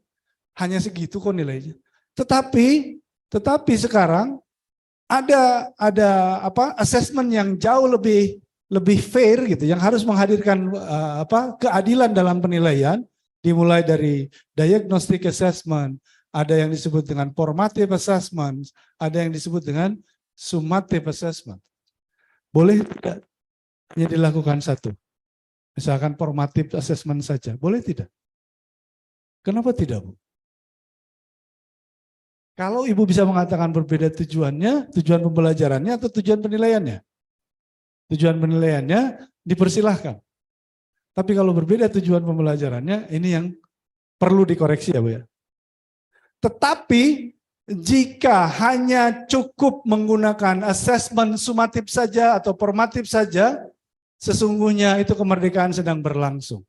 Hanya segitu kok nilainya. Tetapi sekarang ada assessment yang jauh lebih fair gitu, yang harus menghadirkan keadilan dalam penilaian, dimulai dari diagnostic assessment, ada yang disebut dengan formative assessment, ada yang disebut dengan summative assessment. Boleh tidak hanya dilakukan satu? Misalkan formative assessment saja, boleh tidak? Kenapa tidak, Bu? Kalau Ibu bisa mengatakan berbeda tujuannya, tujuan pembelajarannya atau tujuan penilaiannya? Tujuan penilaiannya dipersilahkan. Tapi kalau berbeda tujuan pembelajarannya, ini yang perlu dikoreksi ya, Bu ya. Tetapi jika hanya cukup menggunakan asesmen sumatif saja atau formatif saja, sesungguhnya itu kemerdekaan sedang berlangsung.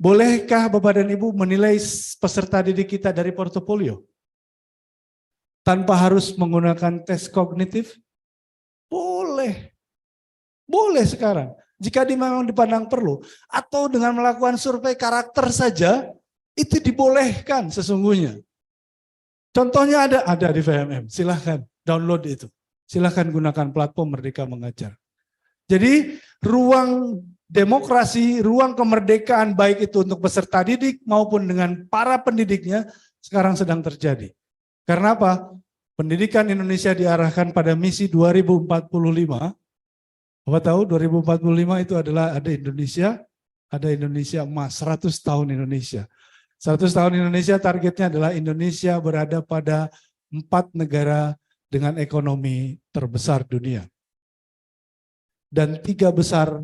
Bolehkah Bapak dan Ibu menilai peserta didik kita dari portofolio? Tanpa harus menggunakan tes kognitif? Boleh. Boleh sekarang. Jika memang dipandang perlu. Atau dengan melakukan survei karakter saja, itu dibolehkan sesungguhnya. Contohnya ada di VMM, silahkan download itu. Silahkan gunakan platform Merdeka Mengajar. Jadi ruang demokrasi, ruang kemerdekaan baik itu untuk peserta didik maupun dengan para pendidiknya sekarang sedang terjadi. Karena apa? Pendidikan Indonesia diarahkan pada misi 2045. Bapak tahu 2045 itu adalah ada Indonesia emas, 100 tahun Indonesia. 100 tahun Indonesia targetnya adalah Indonesia berada pada 4 negara dengan ekonomi terbesar dunia. Dan 3 besar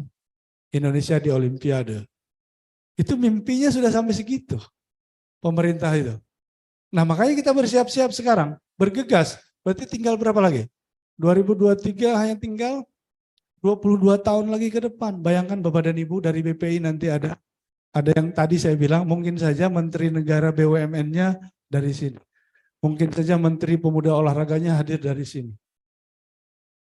Indonesia di Olimpiade. Itu mimpinya sudah sampai segitu. Pemerintah itu. Nah makanya kita bersiap-siap sekarang. Bergegas. Berarti tinggal berapa lagi? 2023 hanya tinggal 22 tahun lagi ke depan. Bayangkan Bapak dan Ibu dari BPI nanti ada yang tadi saya bilang mungkin saja Menteri Negara BUMN-nya dari sini. Mungkin saja Menteri Pemuda Olahraganya hadir dari sini.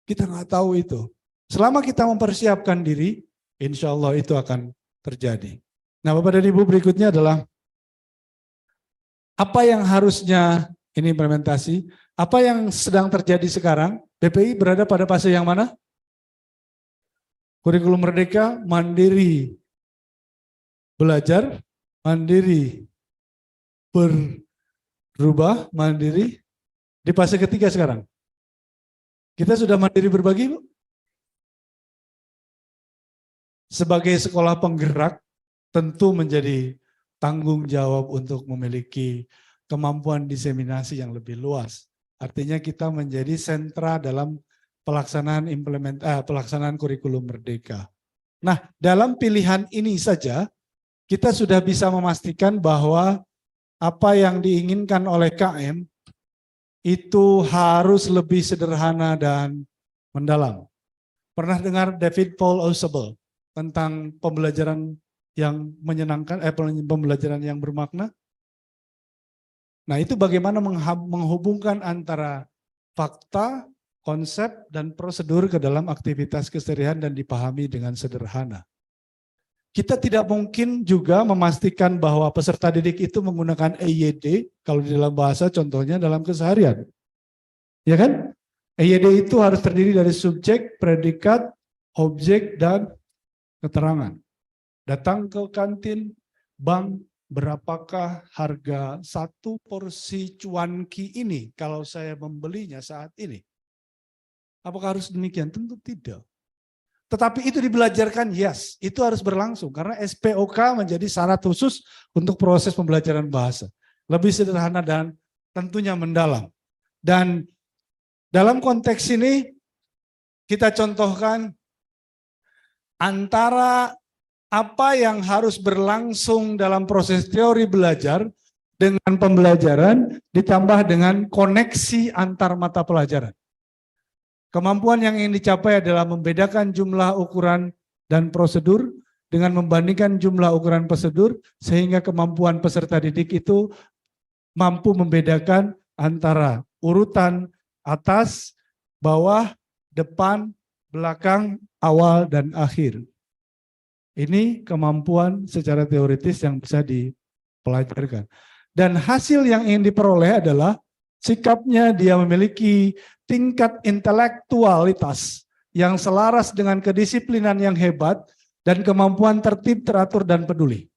Kita nggak tahu itu. Selama kita mempersiapkan diri, Insya Allah itu akan terjadi. Nah, Bapak dan Ibu, berikutnya adalah apa yang harusnya ini implementasi, apa yang sedang terjadi sekarang. BPI berada pada fase yang mana? Kurikulum Merdeka, mandiri belajar, mandiri berubah, mandiri di fase ketiga sekarang. Kita sudah mandiri berbagi, Bu? Sebagai sekolah penggerak, tentu menjadi tanggung jawab untuk memiliki kemampuan diseminasi yang lebih luas. Artinya kita menjadi sentra dalam pelaksanaan kurikulum Merdeka. Nah, dalam pilihan ini saja kita sudah bisa memastikan bahwa apa yang diinginkan oleh KM itu harus lebih sederhana dan mendalam. Pernah dengar David Paul Ausubel tentang pembelajaran yang menyenangkan, pembelajaran yang bermakna? Nah, itu bagaimana menghubungkan antara fakta, konsep, dan prosedur ke dalam aktivitas keseharian dan dipahami dengan sederhana. Kita tidak mungkin juga memastikan bahwa peserta didik itu menggunakan EYD, kalau di dalam bahasa contohnya dalam keseharian. Ya kan? EYD itu harus terdiri dari subjek, predikat, objek, dan keterangan. Datang ke kantin, Bang, berapakah harga satu porsi cuanki ini kalau saya membelinya saat ini? Apakah harus demikian? Tentu tidak. Tetapi itu dibelajarkan, yes, itu harus berlangsung. Karena SPOK menjadi syarat khusus untuk proses pembelajaran bahasa. Lebih sederhana dan tentunya mendalam. Dan dalam konteks ini, kita contohkan antara apa yang harus berlangsung dalam proses teori belajar dengan pembelajaran ditambah dengan koneksi antar mata pelajaran. Kemampuan yang ingin dicapai adalah membedakan jumlah ukuran dan prosedur dengan membandingkan jumlah ukuran prosedur sehingga kemampuan peserta didik itu mampu membedakan antara urutan atas, bawah, depan, belakang, awal, dan akhir. Ini kemampuan secara teoritis yang bisa dipelajarkan. Dan hasil yang ingin diperoleh adalah sikapnya dia memiliki tingkat intelektualitas yang selaras dengan kedisiplinan yang hebat dan kemampuan tertib, teratur, dan peduli.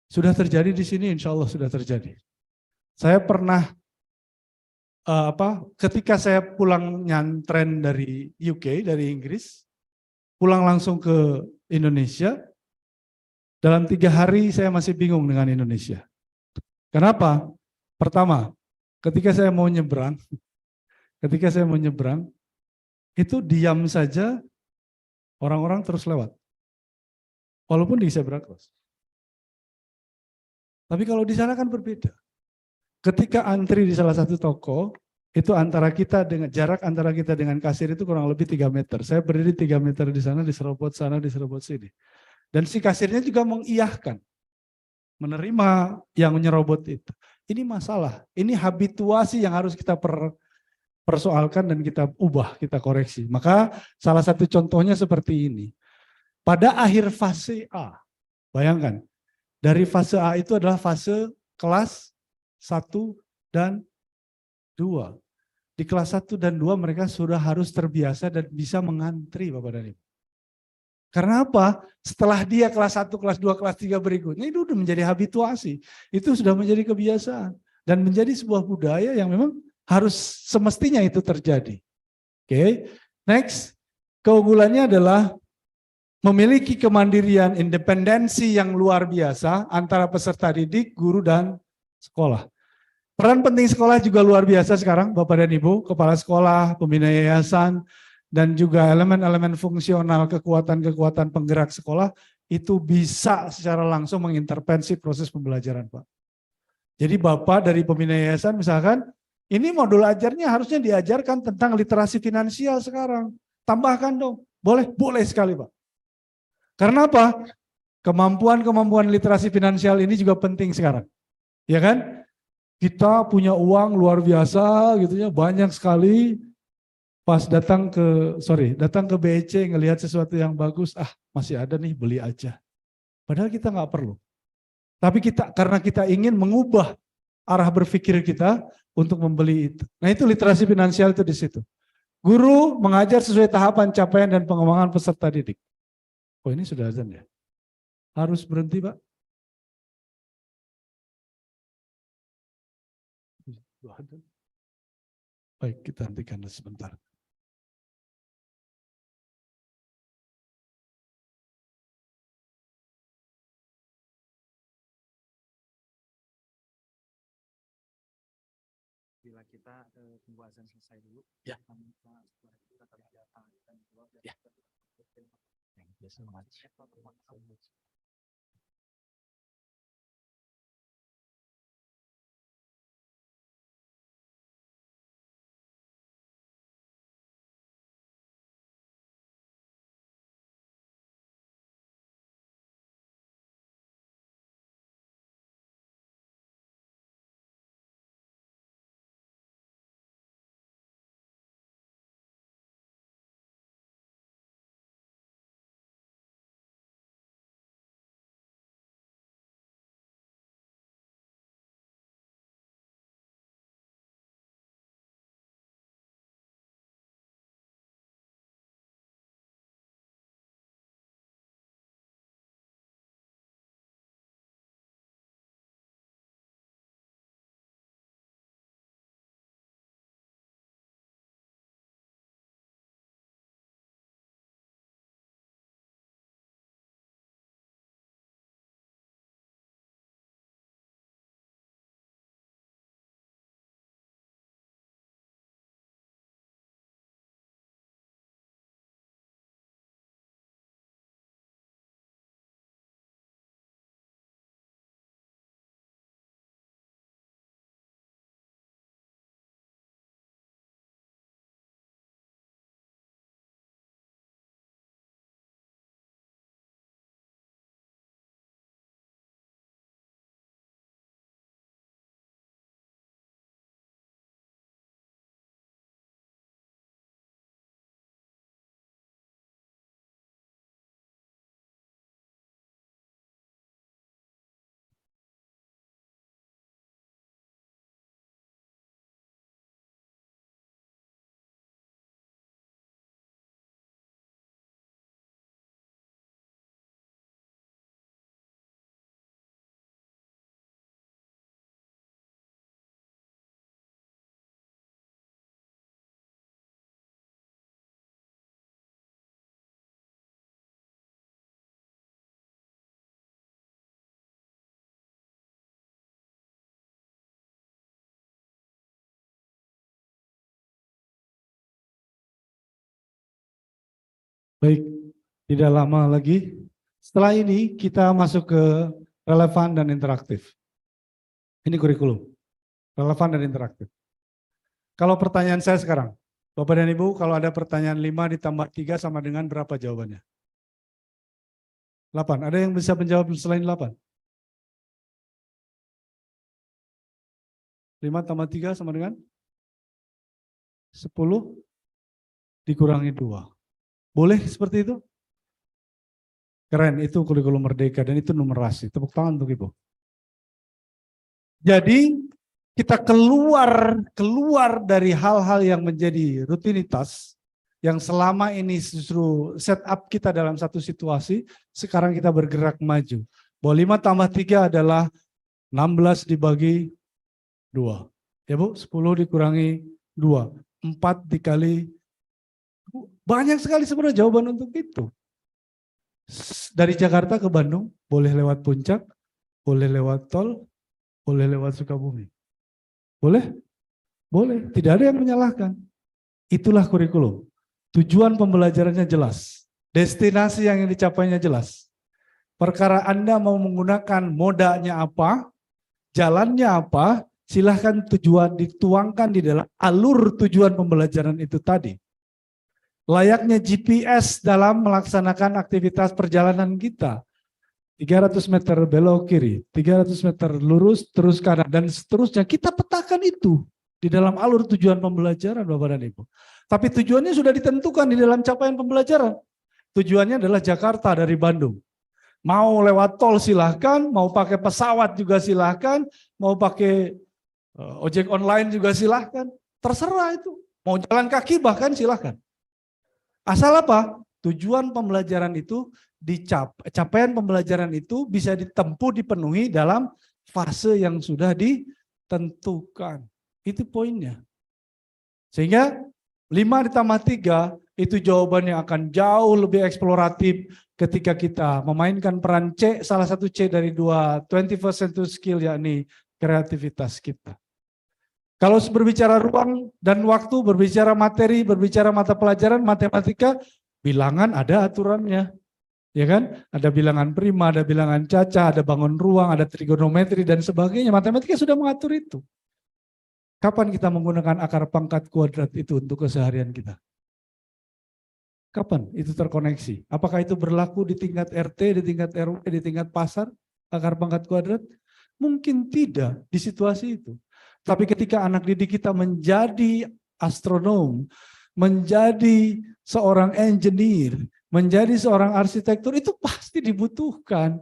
Sudah terjadi di sini, insya Allah sudah terjadi. Saya pernah, ketika saya pulang nyantren dari UK, dari Inggris, pulang langsung ke Indonesia, dalam 3 hari saya masih bingung dengan Indonesia. Kenapa? Pertama, ketika saya mau nyebrang, itu diam saja orang-orang terus lewat. Walaupun di zebra cross. Tapi kalau di sana kan berbeda. Ketika antri di salah satu toko, itu jarak antara kita dengan kasir itu kurang lebih 3 meter. Saya berdiri 3 meter di sana, diserobot sana, diserobot sini. Dan si kasirnya juga mengiyahkan, menerima yang menyerobot itu. Ini masalah, ini habituasi yang harus kita persoalkan dan kita ubah, kita koreksi. Maka salah satu contohnya seperti ini. Pada akhir fase A, bayangkan, dari fase A itu adalah fase kelas 1 dan 2. Di kelas 1 dan 2 mereka sudah harus terbiasa dan bisa mengantri Bapak dan Ibu. Karena apa? Setelah dia kelas 1, kelas 2, kelas 3 berikutnya itu sudah menjadi habituasi. Itu sudah menjadi kebiasaan. Dan menjadi sebuah budaya yang memang harus semestinya itu terjadi. Oke, next. Keunggulannya adalah memiliki kemandirian, independensi yang luar biasa antara peserta didik, guru, dan sekolah. Peran penting sekolah juga luar biasa sekarang, Bapak dan Ibu, kepala sekolah, pembina yayasan, dan juga elemen-elemen fungsional kekuatan-kekuatan penggerak sekolah itu bisa secara langsung mengintervensi proses pembelajaran, Pak. Jadi Bapak dari pembina yayasan misalkan, ini modul ajarnya harusnya diajarkan tentang literasi finansial sekarang. Tambahkan dong, boleh sekali Pak. Karena apa? Kemampuan literasi finansial ini juga penting sekarang. Ya kan? Kita punya uang luar biasa gitu ya, banyak sekali. Pas datang ke BEC ngelihat sesuatu yang bagus, masih ada nih, beli aja. Padahal kita nggak perlu. Tapi karena kita ingin mengubah arah berpikir kita untuk membeli itu. Nah, itu literasi finansial itu di situ. Guru mengajar sesuai tahapan capaian dan pengembangan peserta didik. Oh, ini sudah azan ya? Harus berhenti, Pak? Baik, kita hentikan sebentar. Bila kita tunggu azan selesai dulu. Ya. Ya. Baik, tidak lama lagi. Setelah ini kita masuk ke relevan dan interaktif. Ini kurikulum, relevan dan interaktif. Kalau pertanyaan saya sekarang, Bapak dan Ibu, kalau ada pertanyaan 5 ditambah 3 sama dengan berapa jawabannya? 8. Ada yang bisa menjawab selain 8? 5 tambah 3 sama dengan? 10 dikurangi 2. Boleh seperti itu? Keren, itu kurikulum merdeka dan itu numerasi. Tepuk tangan untuk Ibu. Jadi kita keluar dari hal-hal yang menjadi rutinitas yang selama ini justru setup kita dalam satu situasi, sekarang kita bergerak maju. Bahwa 5 tambah 3 adalah 16 dibagi 2. Ya Bu, 10 dikurangi 2. 4 dikali, banyak sekali sebenarnya jawaban untuk itu. Dari Jakarta ke Bandung, boleh lewat Puncak, boleh lewat tol, boleh lewat Sukabumi. Boleh? Boleh, tidak ada yang menyalahkan. Itulah kurikulum. Tujuan pembelajarannya jelas. Destinasi yang dicapainya jelas. Perkara Anda mau menggunakan modanya apa, jalannya apa, silahkan tujuan dituangkan di dalam alur tujuan pembelajaran itu tadi. Layaknya GPS dalam melaksanakan aktivitas perjalanan kita. 300 meter belok kiri, 300 meter lurus, terus kanan, dan seterusnya. Kita petakan itu. di dalam alur tujuan pembelajaran Bapak dan Ibu. Tapi tujuannya sudah ditentukan di dalam capaian pembelajaran. Tujuannya adalah Jakarta dari Bandung. Mau lewat tol silahkan, mau pakai pesawat juga silahkan, mau pakai ojek online juga silahkan. Terserah itu. Mau jalan kaki bahkan silahkan. Asal apa? Tujuan pembelajaran itu capaian pembelajaran itu bisa ditempuh, dipenuhi dalam fase yang sudah ditentukan. Itu poinnya. Sehingga 5 ditambah 3 itu jawabannya akan jauh lebih eksploratif ketika kita memainkan peran C, salah satu C dari 21st century skill, yakni kreativitas kita. Kalau berbicara ruang dan waktu, berbicara materi, berbicara mata pelajaran, matematika, bilangan ada aturannya. Ya kan? Ada bilangan prima, ada bilangan caca, ada bangun ruang, ada trigonometri dan sebagainya. Matematika sudah mengatur itu. Kapan kita menggunakan akar pangkat kuadrat itu untuk keseharian kita? Kapan itu terkoneksi? Apakah itu berlaku di tingkat RT, di tingkat RW, di tingkat pasar, akar pangkat kuadrat? Mungkin tidak di situasi itu. Tapi ketika anak didik kita menjadi astronom, menjadi seorang engineer, menjadi seorang arsitektur, itu pasti dibutuhkan.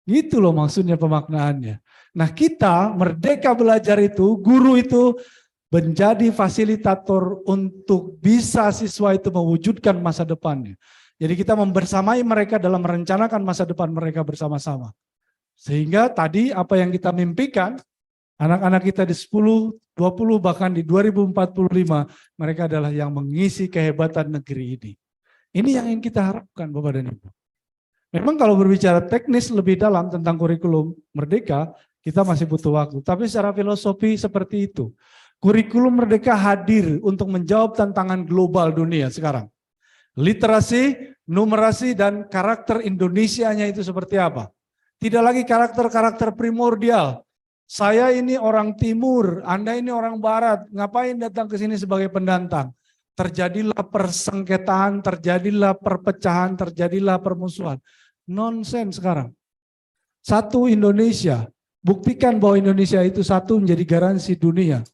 Gitu loh maksudnya pemaknaannya. Nah kita merdeka belajar itu, guru itu menjadi fasilitator untuk bisa siswa itu mewujudkan masa depannya. Jadi kita membersamai mereka dalam merencanakan masa depan mereka bersama-sama. Sehingga tadi apa yang kita mimpikan, anak-anak kita di 10, 20, bahkan di 2045, mereka adalah yang mengisi kehebatan negeri ini. Ini yang ingin kita harapkan Bapak dan Ibu. Memang kalau berbicara teknis lebih dalam tentang kurikulum merdeka, kita masih butuh waktu. Tapi secara filosofi seperti itu. Kurikulum merdeka hadir untuk menjawab tantangan global dunia sekarang. Literasi, numerasi, dan karakter Indonesianya itu seperti apa? Tidak lagi karakter-karakter primordial. Saya ini orang timur, Anda ini orang barat, ngapain datang ke sini sebagai pendatang? Terjadilah persengketaan, terjadilah perpecahan, terjadilah permusuhan. Nonsense sekarang. Satu Indonesia. Buktikan bahwa Indonesia itu satu menjadi garansi dunia.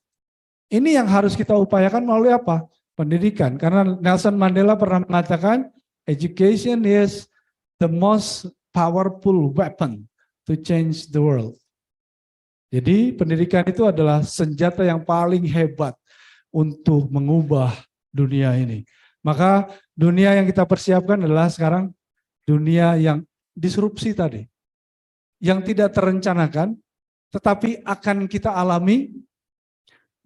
Ini yang harus kita upayakan melalui apa? Pendidikan. Karena Nelson Mandela pernah mengatakan, education is the most powerful weapon to change the world. Jadi pendidikan itu adalah senjata yang paling hebat untuk mengubah dunia ini. Maka dunia yang kita persiapkan adalah sekarang dunia yang disrupsi tadi. Yang tidak terencanakan, tetapi akan kita alami.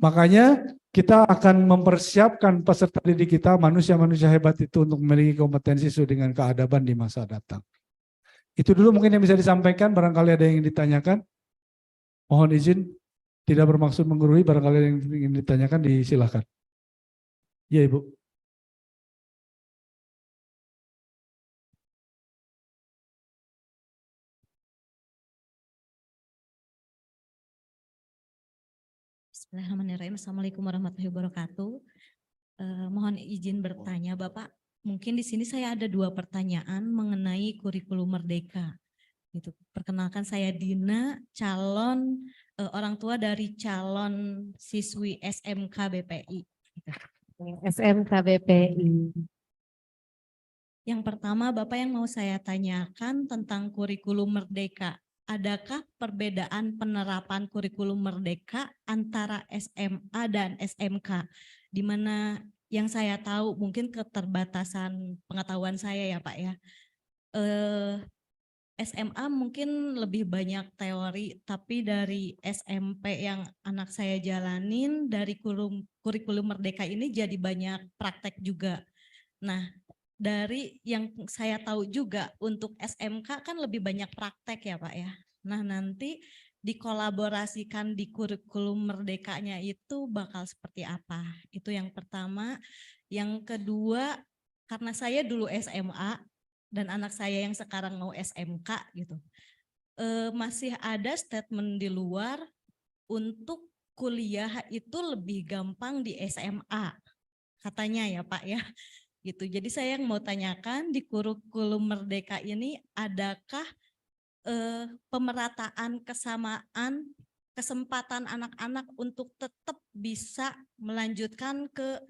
Makanya kita akan mempersiapkan peserta didik kita, manusia-manusia hebat itu untuk memiliki kompetensi sesuai dengan keadaban di masa datang. Itu dulu mungkin yang bisa disampaikan, barangkali ada yang ingin ditanyakan. Mohon izin, tidak bermaksud menggurui, barangkali ada yang ingin ditanyakan, disilahkan. Ya Ibu. Bismillahirrahmanirrahim. Assalamualaikum warahmatullahi wabarakatuh. Mohon izin bertanya, Bapak. Mungkin di sini saya ada 2 pertanyaan mengenai kurikulum merdeka. Gitu. Perkenalkan saya Dina, calon orang tua dari calon siswi SMK BPI. Gitu. SMK BPI. Yang pertama, Bapak, yang mau saya tanyakan tentang kurikulum merdeka. Adakah perbedaan penerapan kurikulum merdeka antara SMA dan SMK? Di mana yang saya tahu mungkin keterbatasan pengetahuan saya ya Pak ya. SMA mungkin lebih banyak teori, tapi dari SMP yang anak saya jalanin, dari kurikulum merdeka ini jadi banyak praktek juga. Nah, dari yang saya tahu juga untuk SMK kan lebih banyak praktek ya Pak ya. Nah nanti dikolaborasikan di kurikulum merdekanya itu bakal seperti apa? Itu yang pertama. Yang kedua, karena saya dulu SMA dan anak saya yang sekarang mau SMK gitu. Masih ada statement di luar untuk kuliah itu lebih gampang di SMA. Katanya ya Pak ya. Gitu. Jadi saya yang mau tanyakan di kurikulum merdeka ini adakah pemerataan kesamaan kesempatan anak-anak untuk tetap bisa melanjutkan ke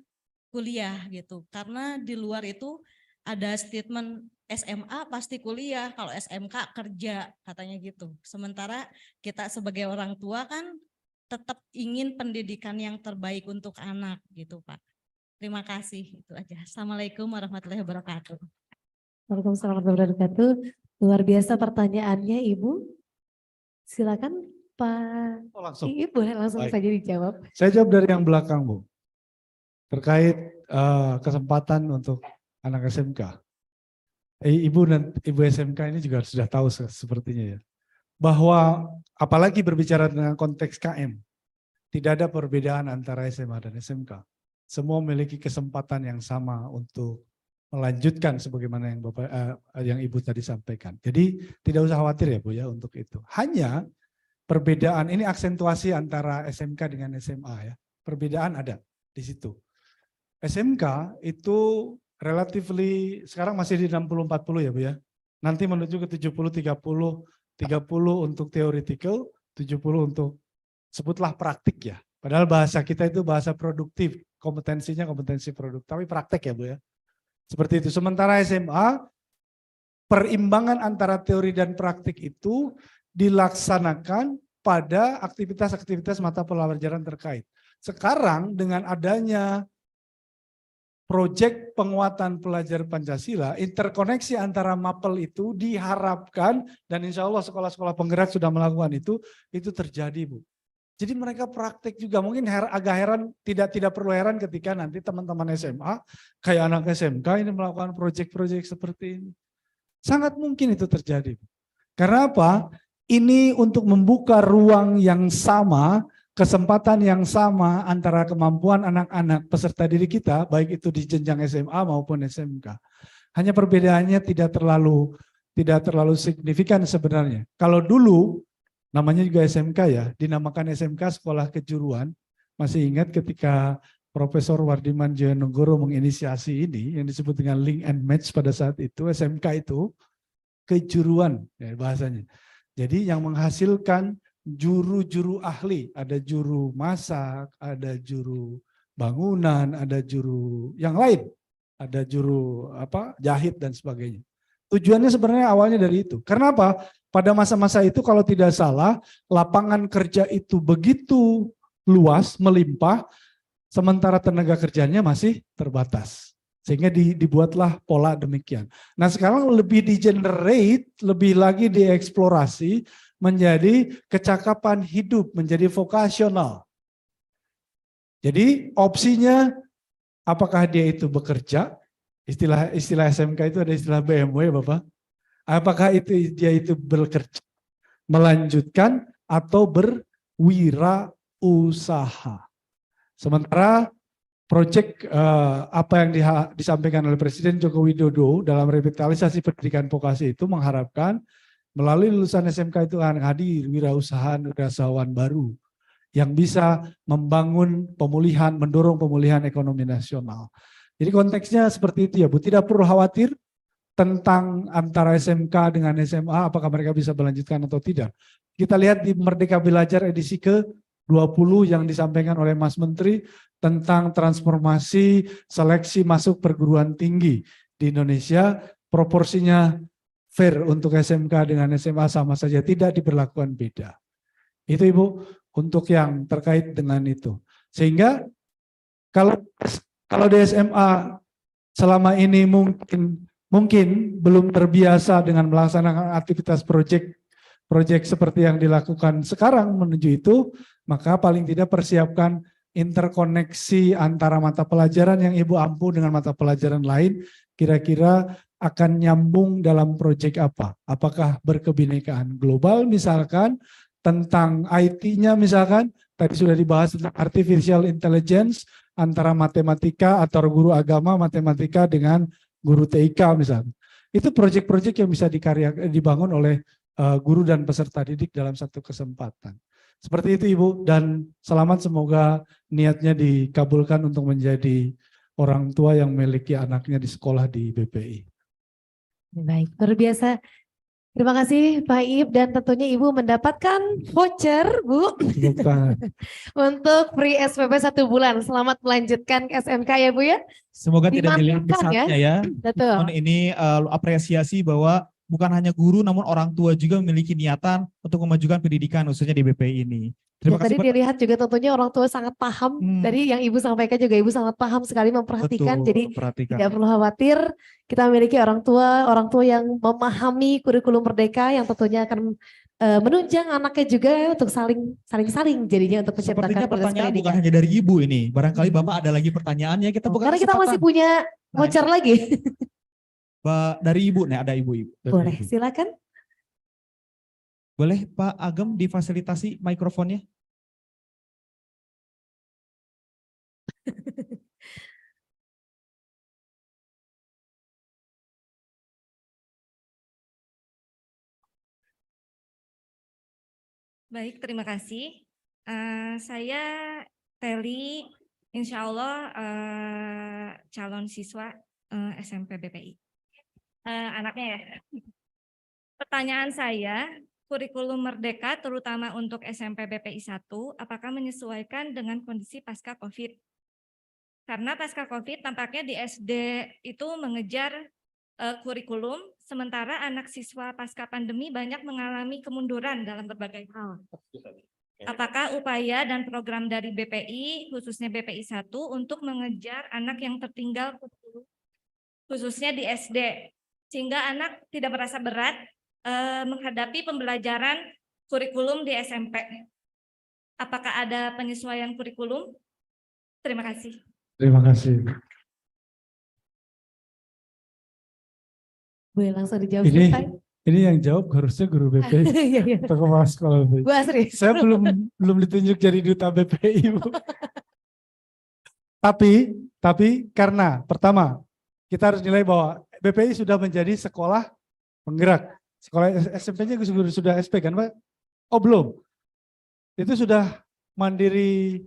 kuliah gitu. Karena di luar itu ada statement SMA pasti kuliah, kalau SMK kerja katanya gitu. Sementara kita sebagai orang tua kan tetap ingin pendidikan yang terbaik untuk anak gitu Pak. Terima kasih, itu aja. Assalamualaikum warahmatullahi wabarakatuh. Waalaikumsalam warahmatullahi wabarakatuh. Luar biasa pertanyaannya Ibu. Silakan Pak. Oh, langsung. Ibu boleh langsung Baik. saja dijawab. Saya jawab dari yang belakang, Bu. Terkait kesempatan untuk anak SMK. Ibu dan Ibu SMK ini juga sudah tahu sepertinya ya. Bahwa apalagi berbicara dengan konteks KM, tidak ada perbedaan antara SMA dan SMK. Semua memiliki kesempatan yang sama untuk melanjutkan sebagaimana yang yang Ibu tadi sampaikan. Jadi tidak usah khawatir ya Bu ya untuk itu. Hanya perbedaan ini aksentuasi antara SMK dengan SMA ya. Perbedaan ada di situ. SMK itu relatively sekarang masih di 60-40 ya Bu ya. Nanti menuju ke 70-30, 30 untuk theoretical, 70 untuk sebutlah praktik ya. Padahal bahasa kita itu bahasa produktif, kompetensinya kompetensi produk, tapi praktek ya Bu ya. Seperti itu. Sementara SMA, perimbangan antara teori dan praktik itu dilaksanakan pada aktivitas-aktivitas mata pelajaran terkait. Sekarang dengan adanya proyek penguatan pelajar Pancasila, interkoneksi antara MAPEL itu diharapkan, dan insya Allah sekolah-sekolah penggerak sudah melakukan itu terjadi Bu. Jadi mereka praktek juga, mungkin agak heran, tidak perlu heran ketika nanti teman-teman SMA, kayak anak SMK ini melakukan proyek-proyek seperti ini. Sangat mungkin itu terjadi. Karena apa? Ini untuk membuka ruang yang sama, kesempatan yang sama antara kemampuan anak-anak peserta didik kita, baik itu di jenjang SMA maupun SMK. Hanya perbedaannya tidak terlalu signifikan sebenarnya. Kalau dulu, namanya juga SMK ya, dinamakan SMK Sekolah Kejuruan. Masih ingat ketika Profesor Wardiman Joyonegoro menginisiasi ini, yang disebut dengan link and match pada saat itu, SMK itu kejuruan ya bahasanya. Jadi yang menghasilkan juru-juru ahli, ada juru masak, ada juru bangunan, ada juru yang lain, ada juru jahit dan sebagainya. Tujuannya sebenarnya awalnya dari itu. Karena apa? Pada masa-masa itu kalau tidak salah, lapangan kerja itu begitu luas, melimpah, sementara tenaga kerjanya masih terbatas. Sehingga dibuatlah pola demikian. Nah sekarang lebih di-generate, lebih lagi dieksplorasi, menjadi kecakapan hidup, menjadi vokasional. Jadi opsinya, apakah dia itu bekerja, istilah SMK itu ada istilah BMW Bapak. Apakah dia itu bekerja, melanjutkan atau berwirausaha. Sementara proyek apa yang disampaikan oleh Presiden Joko Widodo dalam revitalisasi pendidikan vokasi itu mengharapkan melalui lulusan SMK itu akan hadir wirausahawan baru yang bisa membangun pemulihan, mendorong pemulihan ekonomi nasional. Jadi konteksnya seperti itu ya Bu, tidak perlu khawatir tentang antara SMK dengan SMA, apakah mereka bisa melanjutkan atau tidak. Kita lihat di Merdeka Belajar edisi ke-20 yang disampaikan oleh Mas Menteri tentang transformasi seleksi masuk perguruan tinggi di Indonesia, proporsinya fair untuk SMK dengan SMA sama saja, tidak diberlakukan beda. Itu Ibu untuk yang terkait dengan itu. Sehingga kalau di SMA selama ini mungkin belum terbiasa dengan melaksanakan aktivitas proyek seperti yang dilakukan sekarang menuju itu, maka paling tidak persiapkan interkoneksi antara mata pelajaran yang Ibu ampu dengan mata pelajaran lain, kira-kira akan nyambung dalam proyek apa? Apakah berkebinekaan global misalkan, tentang IT-nya misalkan, tadi sudah dibahas tentang artificial intelligence, antara matematika atau guru agama matematika dengan guru TIK misalnya. Itu proyek-proyek yang bisa dibangun oleh guru dan peserta didik dalam satu kesempatan. Seperti itu Ibu, dan selamat, semoga niatnya dikabulkan untuk menjadi orang tua yang memiliki anaknya di sekolah di BPI. Baik, luar biasa Terima kasih Pak Iib dan tentunya Ibu mendapatkan voucher Bu Tepuk tangan. untuk free SPP 1 bulan. Selamat melanjutkan ke SMK ya Bu ya. Semoga tidak dilihat Dimantapkan besarnya ya. Betul. Namun ini apresiasi bahwa bukan hanya guru namun orang tua juga memiliki niatan untuk memajukan pendidikan khususnya di BPI ini. Ya, Terima tadi kasih. dilihat juga tentunya orang tua sangat paham. Dari yang Ibu sampaikan juga Ibu sangat paham sekali memperhatikan. Betul, Jadi perhatikan. tidak perlu khawatir. Kita memiliki orang tua yang memahami kurikulum merdeka yang tentunya akan menunjang anaknya juga untuk saling jadinya untuk menciptakan Sepertinya kualitas pertanyaan bukan pendidikan. hanya dari Ibu ini. Barangkali Bapak ada lagi pertanyaannya kita bukan Karena kita masih punya voucher lagi. dari Ibu nih, ada Ibu. Boleh, silakan. Boleh Pak Agem difasilitasi mikrofonnya? Baik, terima kasih. Saya Teli, insya Allah calon siswa SMP BPI. Anaknya ya. Pertanyaan saya, kurikulum Merdeka terutama untuk SMP BPI 1, apakah menyesuaikan dengan kondisi pasca COVID? Karena pasca COVID tampaknya di SD itu mengejar kurikulum, sementara anak siswa pasca pandemi banyak mengalami kemunduran dalam berbagai hal. Apakah upaya dan program dari BPI, khususnya BPI 1, untuk mengejar anak yang tertinggal khususnya di SD, sehingga anak tidak merasa berat menghadapi pembelajaran kurikulum di SMP? Apakah ada penyesuaian kurikulum? Terima kasih. Terima kasih. Boleh langsung dijawab Ini Pak. ini yang jawab harusnya guru BPI Iya, iya. atau kepala sekolah BPI. Bu Asri. Saya belum ditunjuk jadi duta BPI, Bu. Tapi karena pertama kita harus nilai bahwa BPI sudah menjadi sekolah penggerak. Sekolah SMP-nya sudah SP kan, Pak? Oh, belum. Itu sudah mandiri.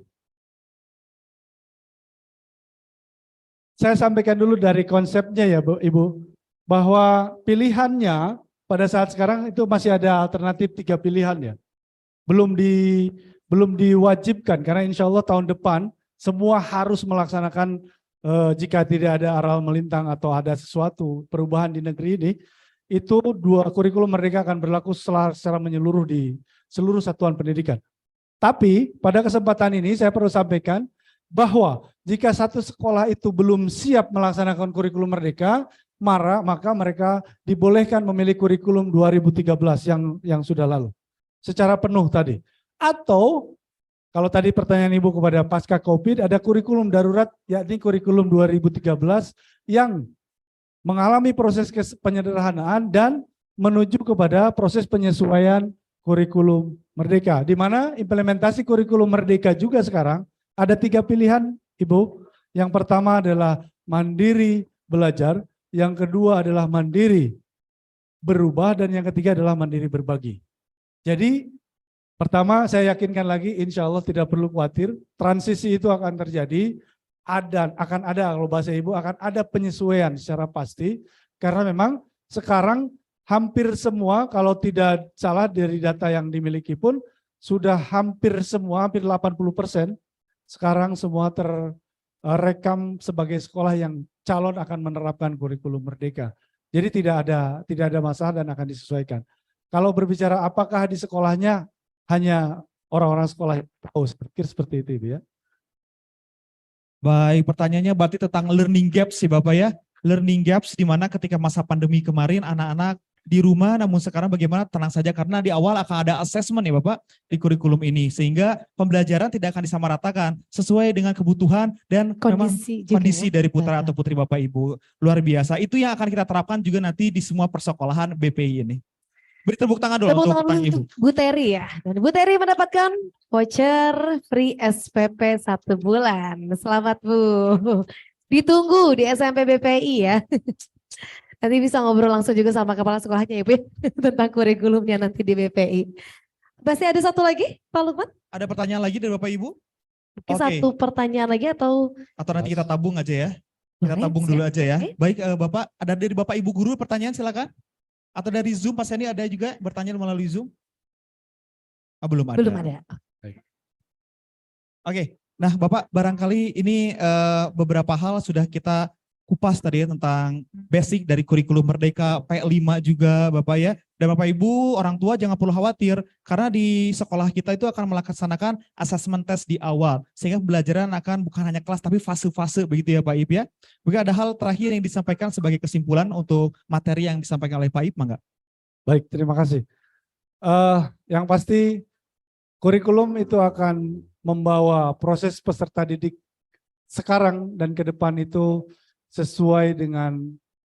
Saya sampaikan dulu dari konsepnya ya, Bu, Ibu, bahwa pilihannya pada saat sekarang itu masih ada alternatif 3 pilihan ya. Belum diwajibkan karena insya Allah tahun depan semua harus melaksanakan jika tidak ada aral melintang atau ada sesuatu perubahan di negeri ini, itu 2 kurikulum merdeka akan berlaku secara menyeluruh di seluruh satuan pendidikan. Tapi pada kesempatan ini saya perlu sampaikan bahwa jika satu sekolah itu belum siap melaksanakan kurikulum merdeka, maka mereka dibolehkan memilih kurikulum 2013 yang sudah lalu secara penuh tadi. Atau kalau tadi pertanyaan Ibu kepada pasca COVID, ada kurikulum darurat yakni kurikulum 2013 yang mengalami proses penyederhanaan dan menuju kepada proses penyesuaian kurikulum merdeka, di mana implementasi kurikulum merdeka juga sekarang ada 3 pilihan, Ibu. Yang pertama adalah mandiri belajar, yang kedua adalah mandiri berubah, dan yang ketiga adalah mandiri berbagi. Jadi pertama saya yakinkan lagi, insya Allah tidak perlu khawatir, transisi itu akan terjadi, akan ada, kalau bahasa Ibu, akan ada penyesuaian secara pasti, karena memang sekarang hampir semua, kalau tidak salah dari data yang dimiliki pun, sudah hampir semua, hampir 80%, sekarang semua terrekam sebagai sekolah yang calon akan menerapkan kurikulum merdeka. Jadi tidak ada masalah dan akan disesuaikan. Kalau berbicara apakah di sekolahnya hanya orang-orang sekolah yang tahu, seperti itu Ibu ya. Baik, pertanyaannya berarti tentang learning gaps sih Bapak ya. Learning gaps di mana ketika masa pandemi kemarin anak-anak di rumah, namun sekarang bagaimana? Tenang saja karena di awal akan ada assessment ya Bapak di kurikulum ini, sehingga pembelajaran tidak akan disamaratakan sesuai dengan kebutuhan dan kondisi dari putra atau putri Bapak Ibu. Luar biasa, itu yang akan kita terapkan juga nanti di semua persekolahan BPI ini. Beri tepuk tangan dulu untuk pertanyaan Ibu. Bu Teri ya. Dan Bu Teri mendapatkan voucher free SPP 1 bulan. Selamat Bu. Ditunggu di SMP BPI ya. Nanti bisa ngobrol langsung juga sama kepala sekolahnya Ibu tentang kurikulumnya nanti di BPI. Masih ada satu lagi Pak Lukman? Ada pertanyaan lagi dari Bapak Ibu? Satu pertanyaan lagi atau nanti kita tabung aja ya. Kita Boleh, tabung siap. dulu aja ya. Oke. Baik Bapak, ada dari Bapak Ibu guru pertanyaan silakan. Atau dari Zoom, Pak Sandy ada juga bertanya melalui Zoom? Belum ada. Belum ada. Oke, nah Bapak barangkali ini beberapa hal sudah kita kupas tadi ya tentang basic dari kurikulum Merdeka P5 juga Bapak ya. Dan Bapak Ibu orang tua jangan perlu khawatir karena di sekolah kita itu akan melaksanakan assessment test di awal. Sehingga pembelajaran akan bukan hanya kelas tapi fase-fase begitu ya Pak Ip ya. Mungkin ada hal terakhir yang disampaikan sebagai kesimpulan untuk materi yang disampaikan oleh Pak Ip, enggak? Baik, terima kasih. Yang pasti kurikulum itu akan membawa proses peserta didik sekarang dan ke depan itu sesuai dengan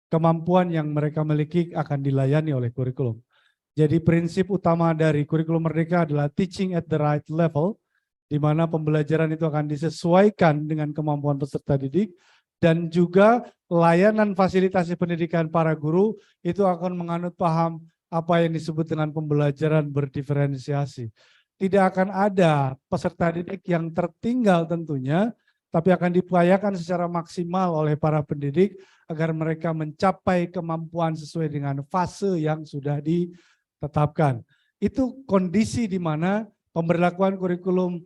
kemampuan yang mereka miliki akan dilayani oleh kurikulum. Jadi prinsip utama dari kurikulum Merdeka adalah teaching at the right level, di mana pembelajaran itu akan disesuaikan dengan kemampuan peserta didik, dan juga layanan fasilitasi pendidikan para guru itu akan menganut paham apa yang disebut dengan pembelajaran berdiferensiasi. Tidak akan ada peserta didik yang tertinggal tentunya, tapi akan diupayakan secara maksimal oleh para pendidik agar mereka mencapai kemampuan sesuai dengan fase yang sudah ditetapkan. Itu kondisi di mana pemberlakuan kurikulum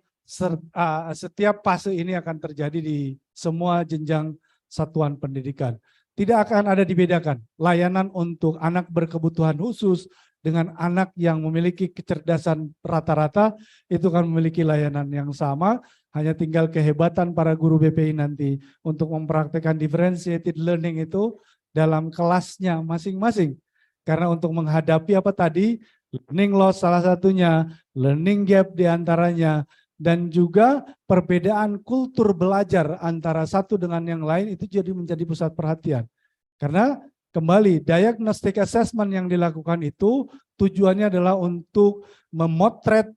setiap fase ini akan terjadi di semua jenjang satuan pendidikan. Tidak akan ada dibedakan layanan untuk anak berkebutuhan khusus dengan anak yang memiliki kecerdasan rata-rata itu kan memiliki layanan yang sama, hanya tinggal kehebatan para guru BPI nanti untuk mempraktekkan differentiated learning itu dalam kelasnya masing-masing. Karena untuk menghadapi apa tadi, learning loss salah satunya, learning gap diantaranya, dan juga perbedaan kultur belajar antara satu dengan yang lain itu jadi menjadi pusat perhatian. Karena kembali, diagnostic assessment yang dilakukan itu tujuannya adalah untuk memotret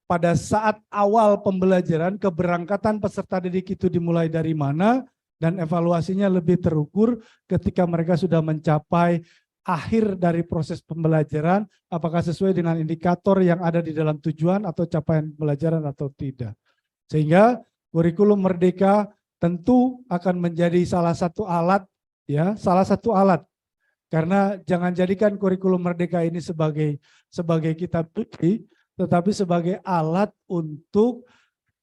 pada saat awal pembelajaran keberangkatan peserta didik itu dimulai dari mana dan evaluasinya lebih terukur ketika mereka sudah mencapai akhir dari proses pembelajaran apakah sesuai dengan indikator yang ada di dalam tujuan atau capaian pembelajaran atau tidak. Sehingga kurikulum Merdeka tentu akan menjadi salah satu alat ya, salah satu alat. Karena jangan jadikan kurikulum Merdeka ini sebagai kitab suci, tetapi sebagai alat untuk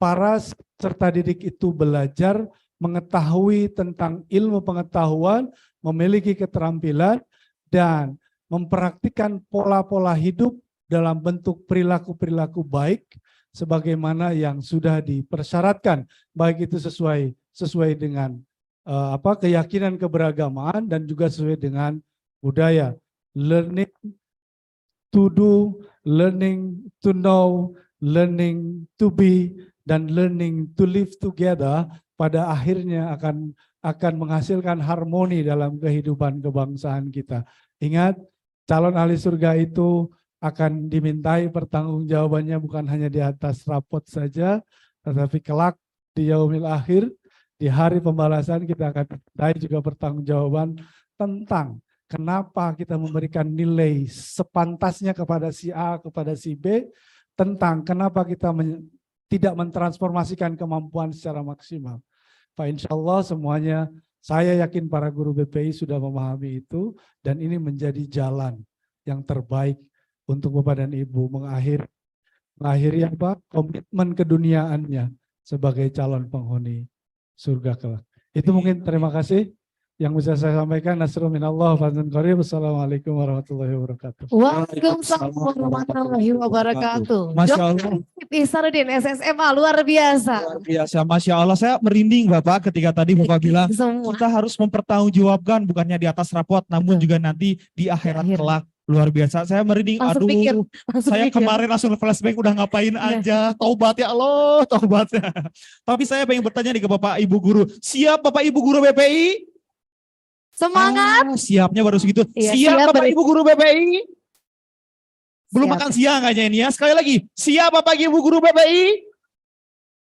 para peserta didik itu belajar, mengetahui tentang ilmu pengetahuan, memiliki keterampilan, dan mempraktikkan pola-pola hidup dalam bentuk perilaku-perilaku baik, sebagaimana yang sudah dipersyaratkan, baik itu sesuai dengan keyakinan keberagamaan dan juga sesuai dengan budaya. Learning to do, learning to know, learning to be, dan learning to live together pada akhirnya akan menghasilkan harmoni dalam kehidupan kebangsaan kita. Ingat, calon ahli surga itu akan dimintai pertanggungjawabannya bukan hanya di atas rapot saja, tetapi kelak di yaumil akhir, di hari pembalasan kita akan dimintai juga pertanggungjawaban tentang kenapa kita memberikan nilai sepantasnya kepada si A, kepada si B, tentang kenapa kita tidak mentransformasikan kemampuan secara maksimal. Pak insya Allah semuanya, saya yakin para guru BPI sudah memahami itu, dan ini menjadi jalan yang terbaik untuk Bapak dan Ibu mengakhiri komitmen keduniaannya sebagai calon penghuni surga kelak. Itu mungkin, terima kasih yang bisa saya sampaikan. Nasrul minallah wa fadlun qarib. Wassalamualaikum warahmatullahi wabarakatuh. Waalaikumsalam warahmatullahi wabarakatuh. Masya Allah. Isarudin SSMA luar biasa. Luar biasa, Masya Allah. Saya merinding Bapak ketika tadi Bapak bilang Semua. kita harus mempertanggungjawabkan bukannya di atas rapot, namun juga nanti di akhirat kelak. Luar biasa. Saya merinding. Langsung Aduh, pikir, langsung saya pikir. kemarin langsung flashback udah ngapain aja. Taubat ya Allah, taubat. Tapi saya pengen bertanya nih ke Bapak Ibu Guru. Siap Bapak Ibu Guru BPI? Semangat. Siapnya baru segitu. Iya, Siap siap, Bapak Ibu Guru BPI? Belum Siap. makan siang kayaknya ini ya. Sekali lagi. Siap Bapak Ibu Guru BPI?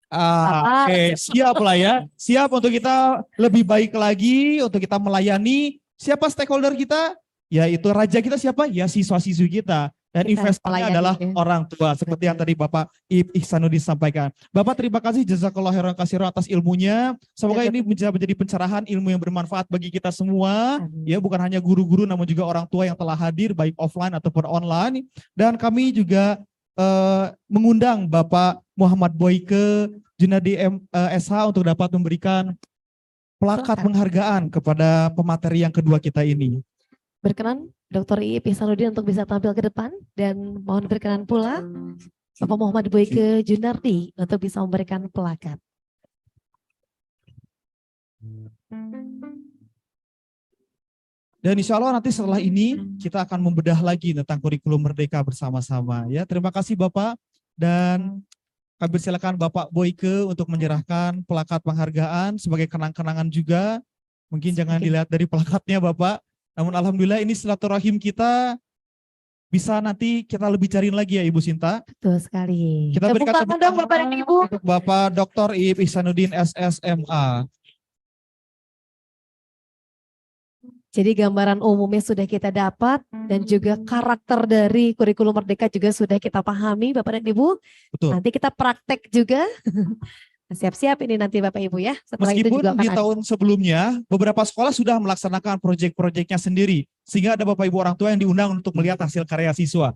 Oke, siap lah ya. Siap untuk kita lebih baik lagi, untuk kita melayani siapa stakeholder kita? Yaitu raja kita siapa? Ya siswa-siswi kita. Dan Kita investornya melayani, adalah ya. orang tua, seperti yang tadi Bapak Iip Ihsanuddin sampaikan. Bapak terima kasih jazakallah khairan katsiran atas ilmunya. Semoga ini bisa menjadi pencerahan ilmu yang bermanfaat bagi kita semua. Amin. Ya, bukan hanya guru-guru namun juga orang tua yang telah hadir baik offline ataupun online. Dan kami juga mengundang Bapak Muhammad Boyke Junadi SH untuk dapat memberikan plakat penghargaan kepada pemateri yang kedua kita ini. Berkenan Dr. Iip Ihsanuddin untuk bisa tampil ke depan dan mohon berkenan pula Bapak Muhammad Boyke Junardi untuk bisa memberikan plakat. Dan insya Allah nanti setelah ini kita akan membedah lagi tentang kurikulum Merdeka bersama-sama. Ya, terima kasih Bapak, dan kami persilakan Bapak Boyke untuk menyerahkan plakat penghargaan sebagai kenang-kenangan juga. Mungkin jangan dilihat dari plakatnya Bapak, namun alhamdulillah ini silaturahim kita bisa nanti kita lebih cariin lagi ya Ibu Sinta. Betul sekali. Kita Tepuk berikan tangan tepuk dong tangan Bapak dan Ibu. untuk Bapak Dr. Iip Ihsanuddin SSMA. Jadi gambaran umumnya sudah kita dapat dan juga karakter dari kurikulum Merdeka juga sudah kita pahami Bapak dan Ibu. Betul. Nanti kita praktek juga. Siap-siap ini nanti Bapak Ibu ya. Setelah itu Meskipun juga akan di ada. tahun sebelumnya beberapa sekolah sudah melaksanakan proyek-proyeknya sendiri, sehingga ada Bapak Ibu orang tua yang diundang untuk melihat hasil karya siswa.